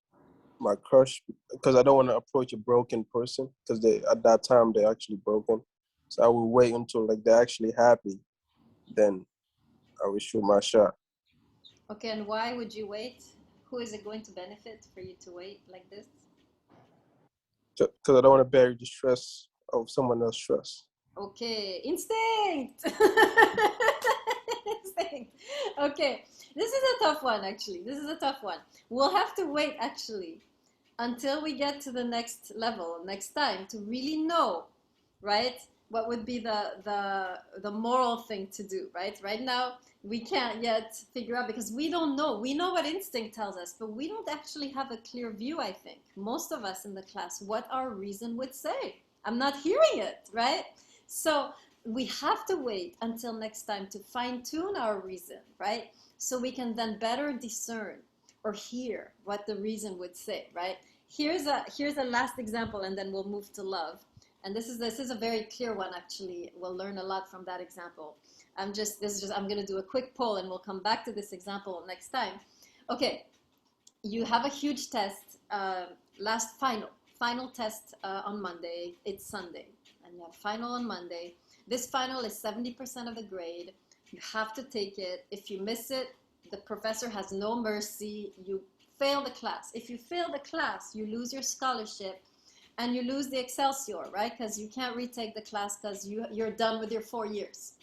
my crush because I don't want to approach a broken person because they at that time they're actually broken. So I will wait until like they're actually happy, then I will shoot my shot. Okay, and why would you wait? Who is it going to benefit for you to wait like this? Because I don't want to bear the stress of someone else's stress. Okay, instinct. Instinct. Okay, this is a tough one actually. This is a tough one. We'll have to wait actually until we get to the next level, next time, to really know, right? What would be the moral thing to do, right? Right now, we can't yet figure out because we don't know. We know what instinct tells us, but we don't actually have a clear view, I think. Most of us in the class, what our reason would say. I'm not hearing it, right? So we have to wait until next time to fine tune our reason, right? So we can then better discern or hear what the reason would say, right? Here's a last example, and then we'll move to love. And this is a very clear one actually. We'll learn a lot from that example. I'm going to do a quick poll, and we'll come back to this example next time. Okay, you have a huge test, last final test on Monday. It's Sunday, and you have final on Monday. This final is 70% of the grade. You have to take it. If you miss it, the professor has no mercy. You fail the class. If you fail the class, you lose your scholarship and you lose the Excelsior, right? Because you can't retake the class because you're done with your 4 years,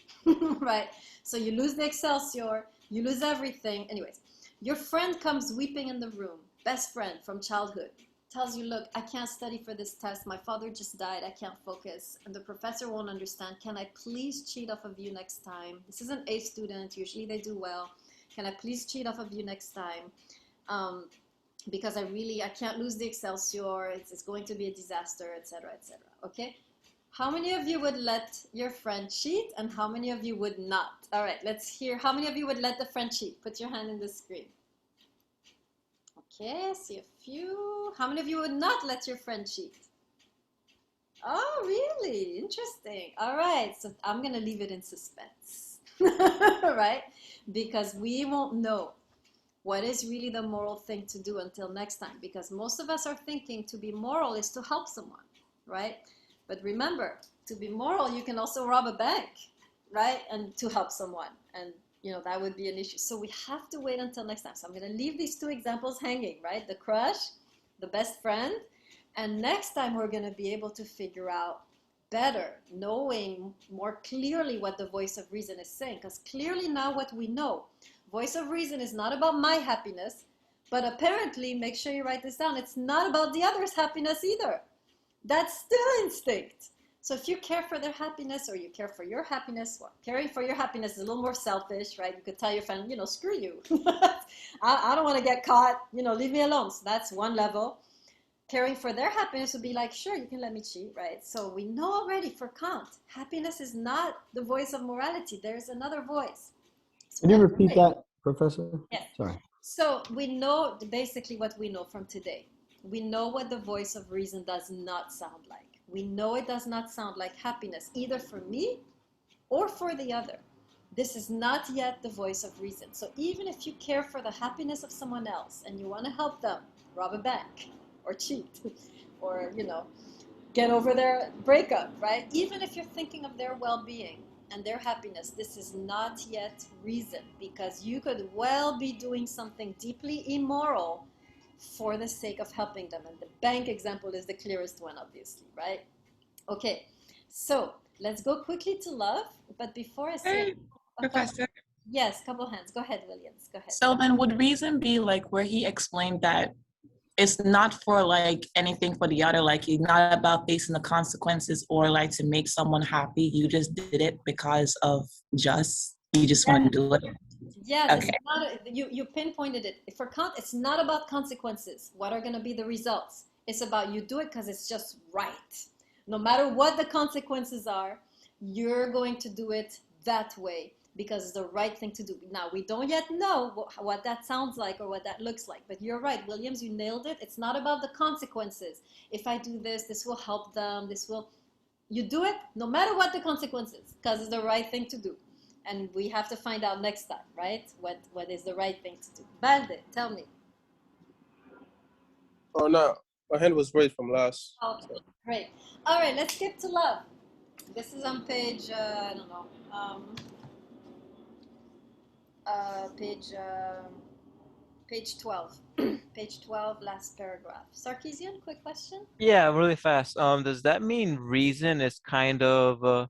right? So you lose the Excelsior, you lose everything. Anyways, your friend comes weeping in the room, best friend from childhood, tells you, look, I can't study for this test. My father just died. I can't focus. And the professor won't understand. Can I please cheat off of you next time? This is an A student. Usually they do well. Can I please cheat off of you next time? Because I can't lose the Excelsior. It's going to be a disaster, etc., etc. Okay? How many of you would let your friend cheat and how many of you would not? All right, let's hear. How many of you would let the friend cheat? Put your hand in the screen. Okay, I see a few. How many of you would not let your friend cheat? Oh, really? Interesting. All right, so I'm going to leave it in suspense, right? Because we won't know what is really the moral thing to do until next time, because most of us are thinking to be moral is to help someone, right? But remember, to be moral, you can also rob a bank, right? And to help someone. And that would be an issue. So we have to wait until next time. So I'm going to leave these two examples hanging, right? The crush, the best friend. And next time we're going to be able to figure out better, knowing more clearly what the voice of reason is saying. Because clearly now what we know, voice of reason is not about my happiness, but apparently, make sure you write this down, it's not about the other's happiness either. That's still instinct. So if you care for their happiness or you care for your happiness, well, caring for your happiness is a little more selfish, right? You could tell your friend, screw you. I don't want to get caught, leave me alone. So that's one level. Caring for their happiness would be like, sure, you can let me cheat, right? So we know already for Kant, happiness is not the voice of morality. There's another voice. So Can you repeat that, Professor? Yes. Sorry. So we know basically what we know from today. We know what the voice of reason does not sound like. We know it does not sound like happiness, either for me or for the other. This is not yet the voice of reason. So even if you care for the happiness of someone else and you want to help them rob a bank or cheat or, get over their breakup, right? Even if you're thinking of their well-being and their happiness, this is not yet reason, because you could well be doing something deeply immoral for the sake of helping them. And the bank example is the clearest one, obviously, right? Okay, so let's go quickly to love. But before I say Professor. Yes, couple hands. Go ahead, Williams. Go ahead. So then would reason be like where he explained that it's not for like anything for the other, like it's not about facing the consequences or like to make someone happy. You just did it because of you just want to do it. Yes, it's Okay. not, you pinpointed it. For Kant, it's not about consequences. What are going to be the results? It's about you do it because it's just right. No matter what the consequences are, you're going to do it that way because it's the right thing to do. Now, we don't yet know what that sounds like or what that looks like, but you're right, Williams, you nailed it. It's not about the consequences. If I do this, this will help them, this will, you do it no matter what the consequences because it's the right thing to do. And we have to find out next time, right? What is the right thing to do? Balde, tell me. Oh no, my hand was raised from last. Okay, So. great. All right, let's skip to love. This is on page, I don't know, page, page 12. Page 12, last paragraph. Sarkeesian, quick question? Yeah, really fast. Does that mean reason is kind of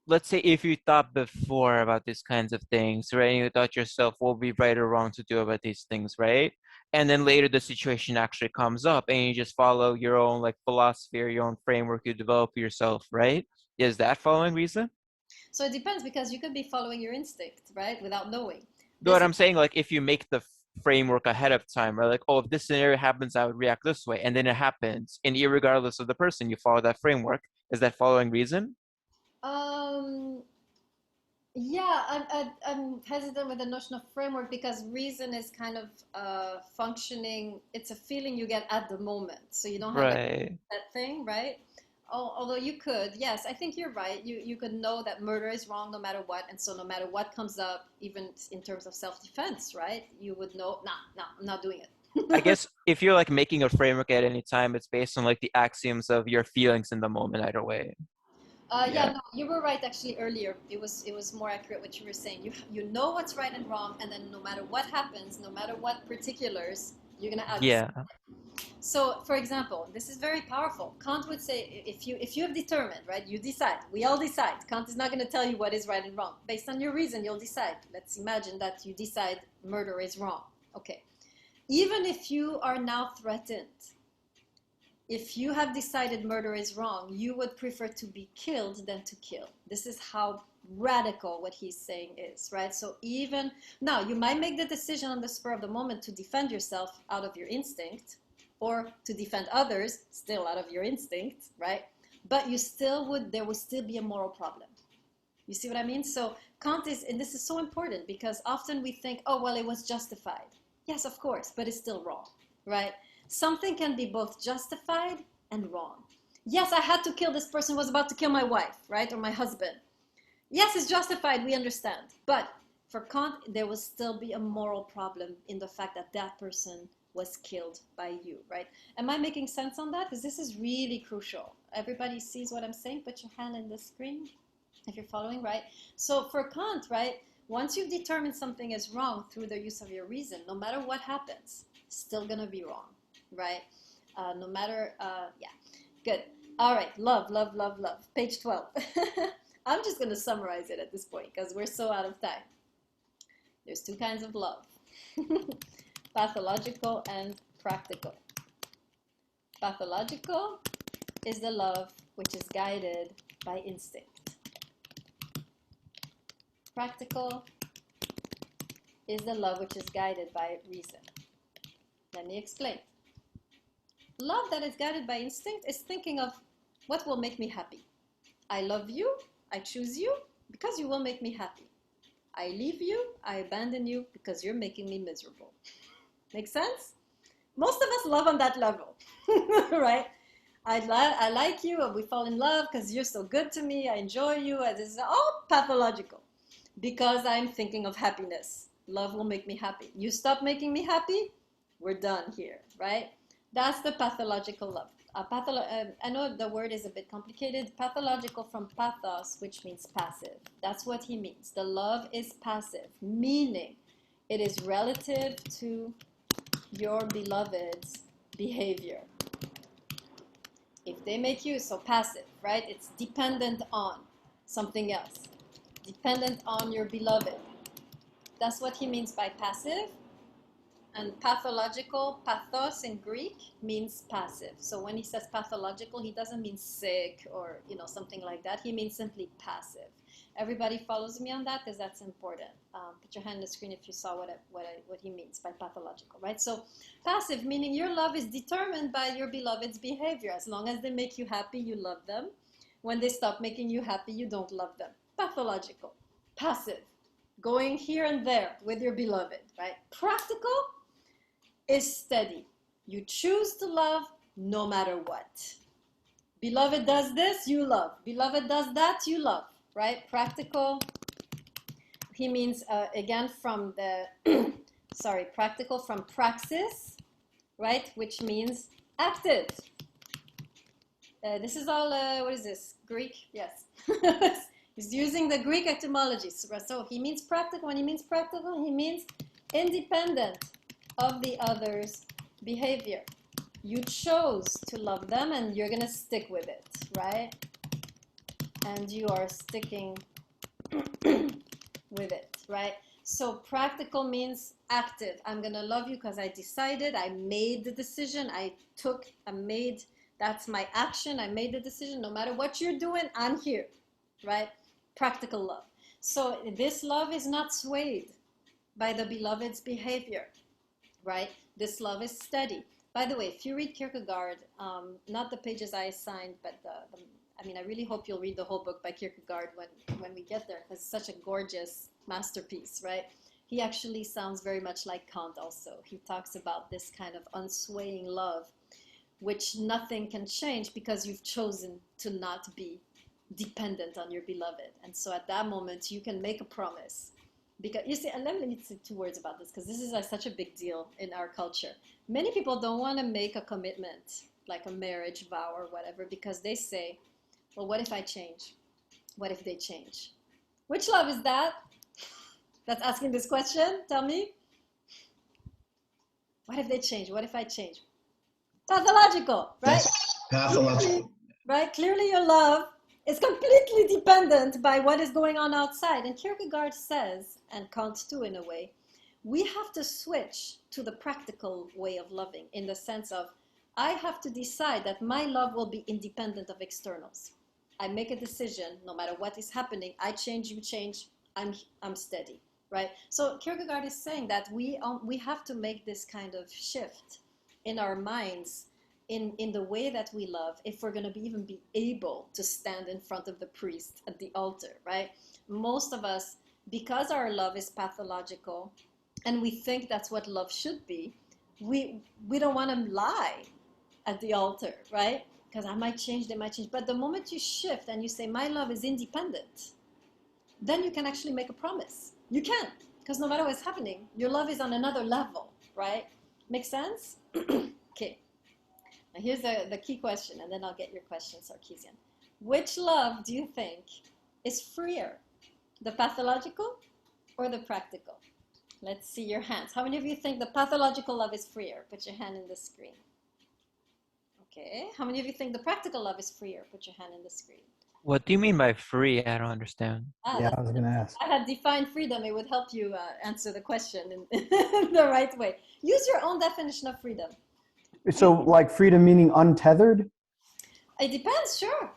let's say if you thought before about these kinds of things, right? And you thought yourself what would be right or wrong to do about these things, right? And then later the situation actually comes up and you just follow your own like philosophy or your own framework you develop yourself, right? Is that following reason? So it depends because you could be following your instinct, right? Without knowing. But This I'm saying like if you make the framework ahead of time, right? Like, oh, if this scenario happens, I would react this way. And then it happens. And irregardless of the person, you follow that framework. Is that following reason? um Yeah, I'm hesitant with the notion of framework because reason is kind of functioning. It's a feeling you get at the moment, so you don't have like Right. that thing, right? Although you could, yes, I think you're right. You could know that murder is wrong no matter what, and so no matter what comes up, even in terms of self-defense, right? You would know, nah, nah, I'm not doing I it. guess if you're like making a framework at any time, it's based on like the axioms of your feelings in the moment either way. Yeah, Yeah. no, you were right actually earlier. It was more accurate what you were saying. You know what's right and wrong, and then no matter what happens, no matter what particulars, you're gonna act the same. Yeah. So, for example, this is very powerful. Kant would say, if you have determined, right, you decide. We all decide. Kant is not going to tell you what is right and wrong. Based on your reason, you'll decide. Let's imagine that you decide murder is wrong. Okay. Even if you are now threatened, if you have decided murder is wrong, you would prefer to be killed than to kill. This is how radical what he's saying is, right? So even now, you might make the decision on the spur of the moment to defend yourself out of your instinct or to defend others still out of your instinct, right? But there would still be a moral problem. You see what I mean? So Kant is, and this is so important because often we think, oh, well, it was justified. Yes, of course, but it's still wrong, right? Something can be both justified and wrong. Yes, I had to kill this person who was about to kill my wife, right? Or my husband. Yes, it's justified, we understand. But for Kant, there will still be a moral problem in the fact that that person was killed by you, right? Am I making sense on that? Because this is really crucial. Everybody sees what I'm saying? Put your hand in the screen if you're following, right? So for Kant, right, once you've determined something is wrong through the use of your reason, no matter what happens, still gonna be wrong, right? No matter, yeah, good. All right, love, love, love, love. Page 12. I'm just gonna summarize it at this point because we're so out of time. There's two kinds of love. Pathological and practical. Pathological is the love which is guided by instinct. Practical is the love which is guided by reason. Let me explain. Love that is guided by instinct is thinking of what will make me happy. I love you, I choose you because you will make me happy. I leave you, I abandon you because you're making me miserable. Make sense? Most of us love on that level, right? I like you, and we fall in love because you're so good to me. I enjoy you. This is all pathological because I'm thinking of happiness. Love will make me happy. You stop making me happy, we're done here, right? That's the pathological love. I know the word is a bit complicated. Pathological from pathos, which means passive. That's what he means. The love is passive, meaning it is relative to your beloved's behavior. If they make you so passive, right? It's dependent on something else, dependent on your beloved. That's what he means by passive. And pathological, pathos in Greek means passive. So when he says pathological, he doesn't mean sick or something like that. He means simply passive. Everybody follows me on that because that's important. Put your hand on the screen if you saw what he means by pathological, right? So passive, meaning your love is determined by your beloved's behavior. As long as they make you happy, you love them. When they stop making you happy, you don't love them. Pathological. Passive, going here and there with your beloved, right? Practical is steady. You choose to love no matter what. Beloved does this, you love. Beloved does that, you love, right? Practical, he means, again, from the, practical from praxis, right? Which means active. This is all, what is this? Greek? Yes. He's using the Greek etymology. So he means practical. When he means practical, he means independent of the other's behavior. You chose to love them and you're going to stick with it, right? And you are sticking with it, right? So practical means active. I'm going to love you because I decided, I made the decision, that's my action, I made the decision. No matter what you're doing, I'm here, right? Practical love. So this love is not swayed by the beloved's behavior, right? This love is steady. By the way, if you read Kierkegaard, not the pages I assigned, but I really hope you'll read the whole book by Kierkegaard when we get there, because it's such a gorgeous masterpiece, right? He actually sounds very much like Kant also. He talks about this kind of unswaying love, which nothing can change because you've chosen to not be dependent on your beloved. And so at that moment, you can make a promise. Because you see, and let me say 2 words about this, because this is such a big deal in our culture. Many people don't want to make a commitment, like a marriage vow or whatever, because they say, well, what if I change? What if they change? Which love is that? That's asking this question. Tell me. What if they change? What if I change? Pathological, right? That's pathological. Right? Clearly your love is completely dependent by what is going on outside. And Kierkegaard says, and Kant too in a way, we have to switch to the practical way of loving, in the sense of, I have to decide that my love will be independent of externals. I make a decision, no matter what is happening, I change, you change, I'm steady, right? So Kierkegaard is saying that we have to make this kind of shift in our minds, in the way that we love, if we're going to even be able to stand in front of the priest at the altar, right? Most of us, because our love is pathological, and we think that's what love should be, we don't want to lie at the altar, right? Because I might change, they might change. But the moment you shift and you say, my love is independent, then you can actually make a promise. You can, because no matter what's happening, your love is on another level, right? Make sense? Okay. Now here's the key question, and then I'll get your question, Sarkeesian. Which love do you think is freer? The pathological or the practical? Let's see your hands. How many of you think the pathological love is freer? Put your hand in the screen. Okay. How many of you think the practical love is freer? Put your hand in the screen. What do you mean by free? I don't understand. Yeah, I was going to ask. I had defined freedom. It would help you answer the question in the right way. Use your own definition of freedom. So like freedom meaning untethered? It depends, sure.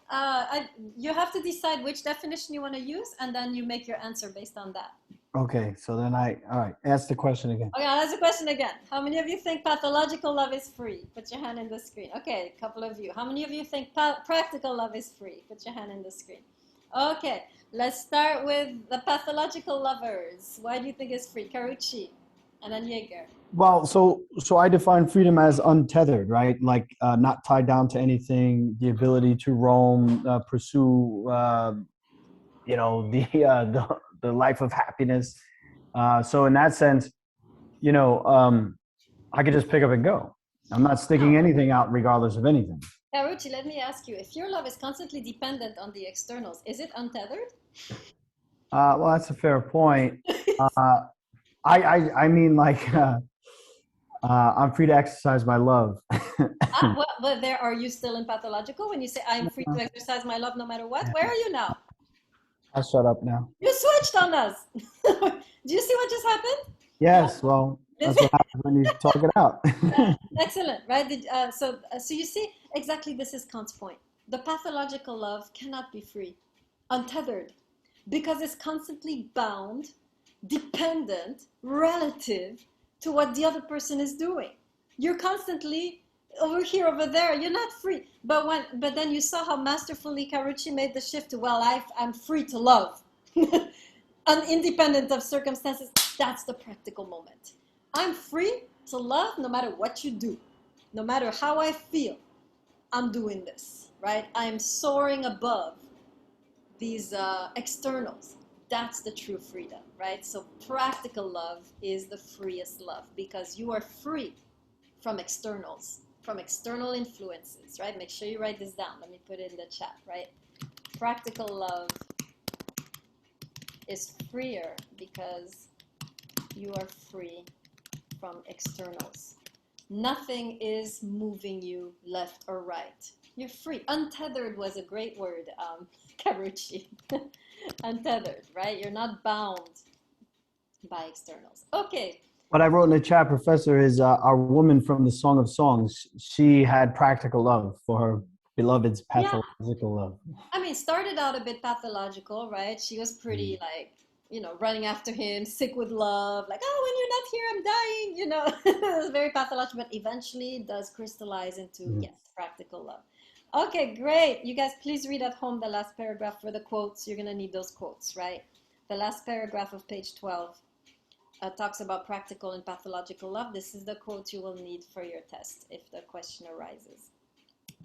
You have to decide which definition you want to use, and then you make your answer based on that. Okay, so then all right, ask the question again. Okay, I'll ask the question again. How many of you think pathological love is free? Put your hand in the screen. Okay, a couple of you. How many of you think practical love is free? Put your hand in the screen. Okay, let's start with the pathological lovers. Why do you think it's free? Carucci, and then Jaeger. Well, so I define freedom as untethered, right? Like not tied down to anything, the ability to roam, pursue, the life of happiness. So in that sense, I could just pick up and go. I'm not sticking anything out regardless of anything. Carucci, let me ask you, if your love is constantly dependent on the externals, is it untethered? Well, that's a fair point. I mean, like, I'm free to exercise my love. But are you still in pathological when you say I'm free to exercise my love no matter what? Where are you now? I'll shut up now. You switched on us. Do you see what just happened? Yes, well, that's what happens when you talk it out. Excellent, right? So you see, exactly this is Kant's point. The pathological love cannot be free, untethered. because it's constantly bound, dependent, relative to what the other person is doing. You're constantly over here, over there. You're not free. But then you saw how masterfully Carucci made the shift to, well, I'm free to love, independent of circumstances. That's the practical moment. I'm free to love no matter what you do, no matter how I feel. I'm doing this, right? I'm soaring above these externals. That's the true freedom, right? So practical love is the freest love because you are free from externals, from external influences, right? Make sure you write this down. Let me put it in the chat, right? Practical love is freer because you are free from externals. Nothing is moving you left or right. You're free. Untethered was a great word, Carucci. Untethered, right? You're not bound by externals. Okay. What I wrote in the chat, Professor, is our woman from the Song of Songs. She had practical love for her beloved's pathological love. I mean, started out a bit pathological, right? She was pretty like, running after him, sick with love, like, oh, when you're not here, I'm dying, It was very pathological, but eventually it does crystallize into, yes, practical love. Okay, great. You guys, please read at home the last paragraph for the quotes. You're going to need those quotes, right? The last paragraph of page 12 talks about practical and pathological love. This is the quote you will need for your test if the question arises.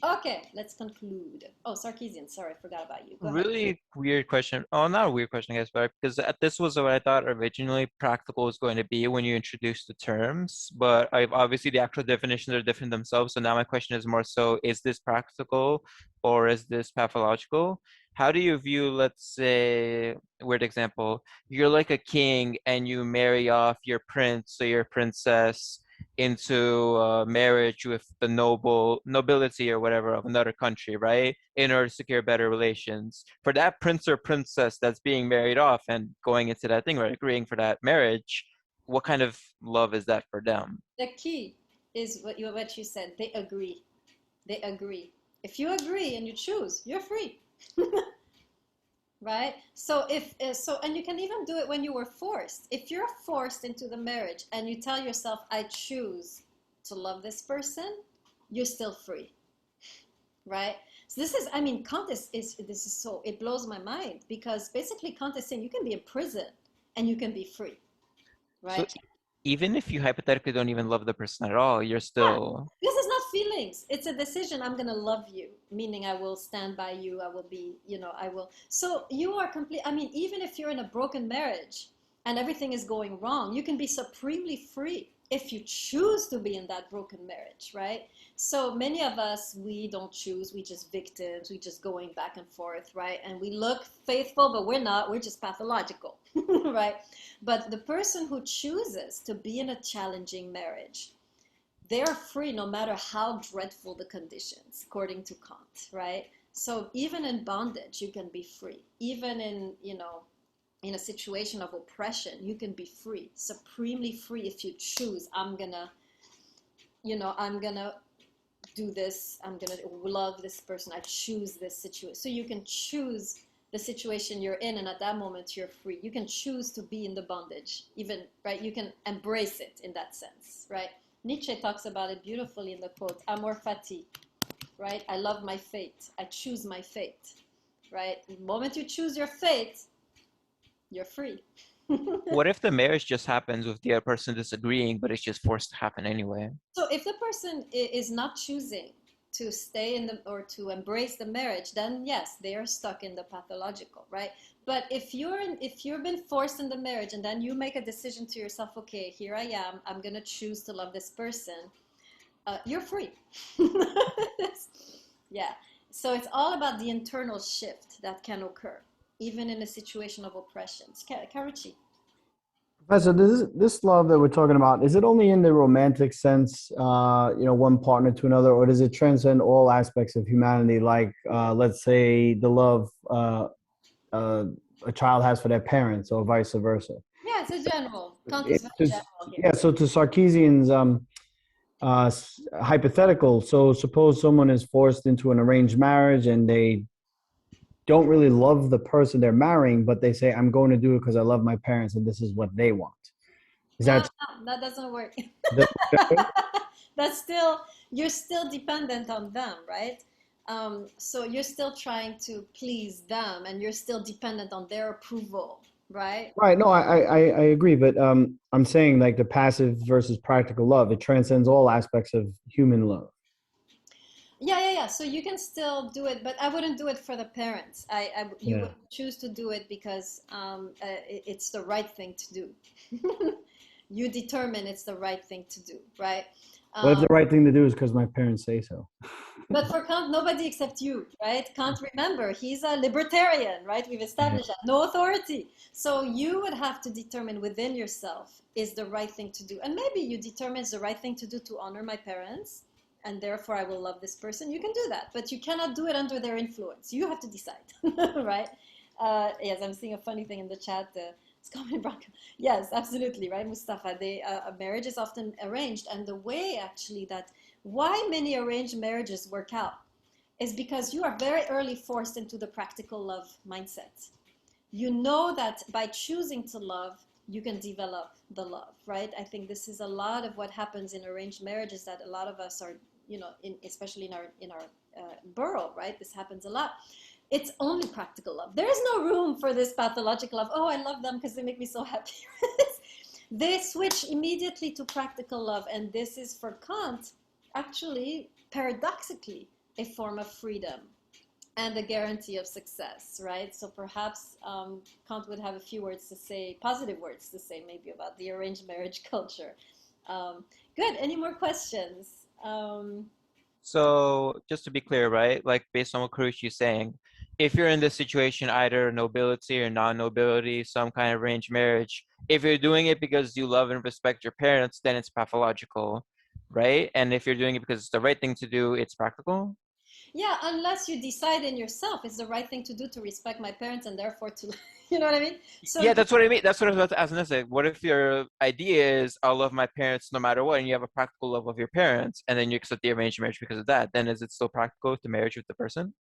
Okay, let's conclude. Oh, Sarkeesian, sorry, I forgot about you. Go ahead. Really weird question. Oh, not a weird question, I guess, but because this was what I thought originally practical was going to be when you introduced the terms, but obviously the actual definitions are different themselves. So now my question is more so, is this practical or is this pathological? How do you view, let's say, weird example, you're like a king and you marry off your prince or your princess into marriage with the nobility or whatever of another country, right? In order to secure better relations. For that prince or princess that's being married off and going into that thing, right, agreeing for that marriage, what kind of love is that for them? The key is what you said. They agree. They agree. If you agree and you choose, you're free. Right? So and you can even do it when you were forced. If you're forced into the marriage and you tell yourself, I choose to love this person, you're still free. Right? So this is, I mean, Kant this is so, it blows my mind because basically Kant is saying you can be in prison and you can be free. Right? So even if you hypothetically don't even love the person at all, you're still... Yeah. This is not feelings. It's a decision. I'm going to love you, meaning I will stand by you. I will be, I will. So you are complete. I mean, even if you're in a broken marriage and everything is going wrong, you can be supremely free if you choose to be in that broken marriage, right? So many of us, we don't choose. We just victims. We just going back and forth, right? And we look faithful, but we're not. We're just pathological, right? But the person who chooses to be in a challenging marriage, they are free no matter how dreadful the conditions, according to Kant, right? So even in bondage, you can be free. Even in, in a situation of oppression, you can be free, supremely free if you choose, I'm gonna do this, I'm gonna love this person, I choose this situation. So you can choose the situation you're in, and at that moment you're free. You can choose to be in the bondage, even, right? You can embrace it in that sense, right? Nietzsche talks about it beautifully in the quote, amor fati, right? I love my fate, I choose my fate, right? The moment you choose your fate, you're free. What if the marriage just happens with the other person disagreeing, but it's just forced to happen anyway? So if the person is not choosing to stay in or to embrace the marriage, then yes, they are stuck in the pathological, right? But if you've been forced in the marriage and then you make a decision to yourself, okay, here I am, I'm gonna choose to love this person, you're free. Yeah. So it's all about the internal shift that can occur, even in a situation of oppression. Carucci. Professor, this love that we're talking about, is it only in the romantic sense, one partner to another, or does it transcend all aspects of humanity? Like, let's say the love a child has for their parents, or vice versa. Yeah, it's a general. Kant is very general here. Yeah. So to Sarkeesian's hypothetical, so suppose someone is forced into an arranged marriage and they don't really love the person they're marrying, but they say, I'm going to do it because I love my parents and this is what they want. Is No, that no, that doesn't work. the That's still, you're still dependent on them, right? So you're still trying to please them and you're still dependent on their approval, right? right? No, I agree, but I'm saying like the passive versus practical love, it transcends all aspects of human love. Yeah. So you can still do it, but I wouldn't do it for the parents. You Yeah. would choose to do it because it's the right thing to do. You determine it's the right thing to do, right? What if Um, the right thing to do is because my parents say so? but for Kant, nobody except you, right? Kant, remember, he's a libertarian, right? We've Yeah. established that. No authority. So you would have to determine within yourself is the right thing to do. And maybe you determine it's the right thing to do to honor my parents, and therefore I will love this person. You can do that, but you cannot do it under their influence. You have to decide, right? Yes, I'm seeing a funny thing in the chat. It's coming, Bronco. Yes, absolutely, right, Mustafa? A marriage is often arranged, and the way actually that why many arranged marriages work out is because you are very early forced into the practical love mindset. You know that by choosing to love, you can develop the love, right? I think this is a lot of what happens in arranged marriages that a lot of us are, especially in our borough, right? This happens a lot. It's only practical love. There is no room for this pathological love. Oh, I love them because they make me so happy. They switch immediately to practical love, and this is for Kant actually paradoxically a form of freedom and a guarantee of success, right? So perhaps Kant would have a few words to say, positive words to say maybe about the arranged marriage culture. Good. Any more questions? So just to be clear, right? Like based on what Kurush is saying, if you're in this situation, either nobility or non-nobility, some kind of arranged marriage, if you're doing it because you love and respect your parents, then it's pathological, right? And if you're doing it because it's the right thing to do, it's practical. Yeah, unless you decide in yourself it's the right thing to do to respect my parents and therefore to, you know what I mean? So Yeah, that's what I mean. That's what I was about to ask Nessa. What if your idea is I'll love my parents no matter what, and you have a practical love of your parents, and then you accept the arranged marriage because of that? Then is it still practical to marriage with the person?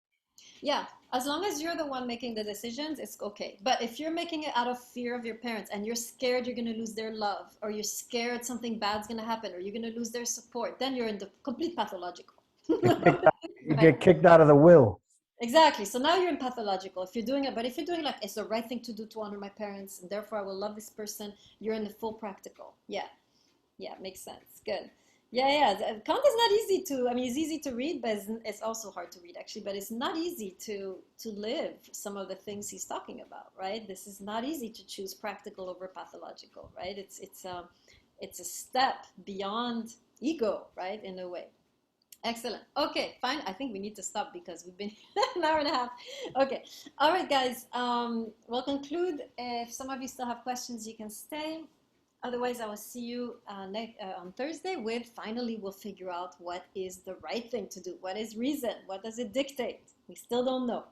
yeah, as long as you're the one making the decisions, it's okay. But if you're making it out of fear of your parents and you're scared you're going to lose their love, or you're scared something bad's going to happen, or you're going to lose their support, then you're in the complete pathological. You Right? get kicked out of the will. Exactly. So now you're in pathological. If you're doing it, but if you're doing like it's the right thing to do to honor my parents, and therefore I will love this person, you're in the full practical. Yeah. Yeah, makes sense. Good. Yeah. Kant is not easy to. I mean, it's easy to read, but it's also hard to read actually. But it's not easy to live some of the things he's talking about, right? This is not easy to choose practical over pathological, right? It's a step beyond ego, right? In a way. Excellent. Okay, fine. I think we need to stop because we've been an hour and a half. Okay. All right, guys. We'll conclude. If some of you still have questions, you can stay. Otherwise, I will see you on Thursday with finally we'll figure out what is the right thing to do. What is reason? What does it dictate? We still don't know.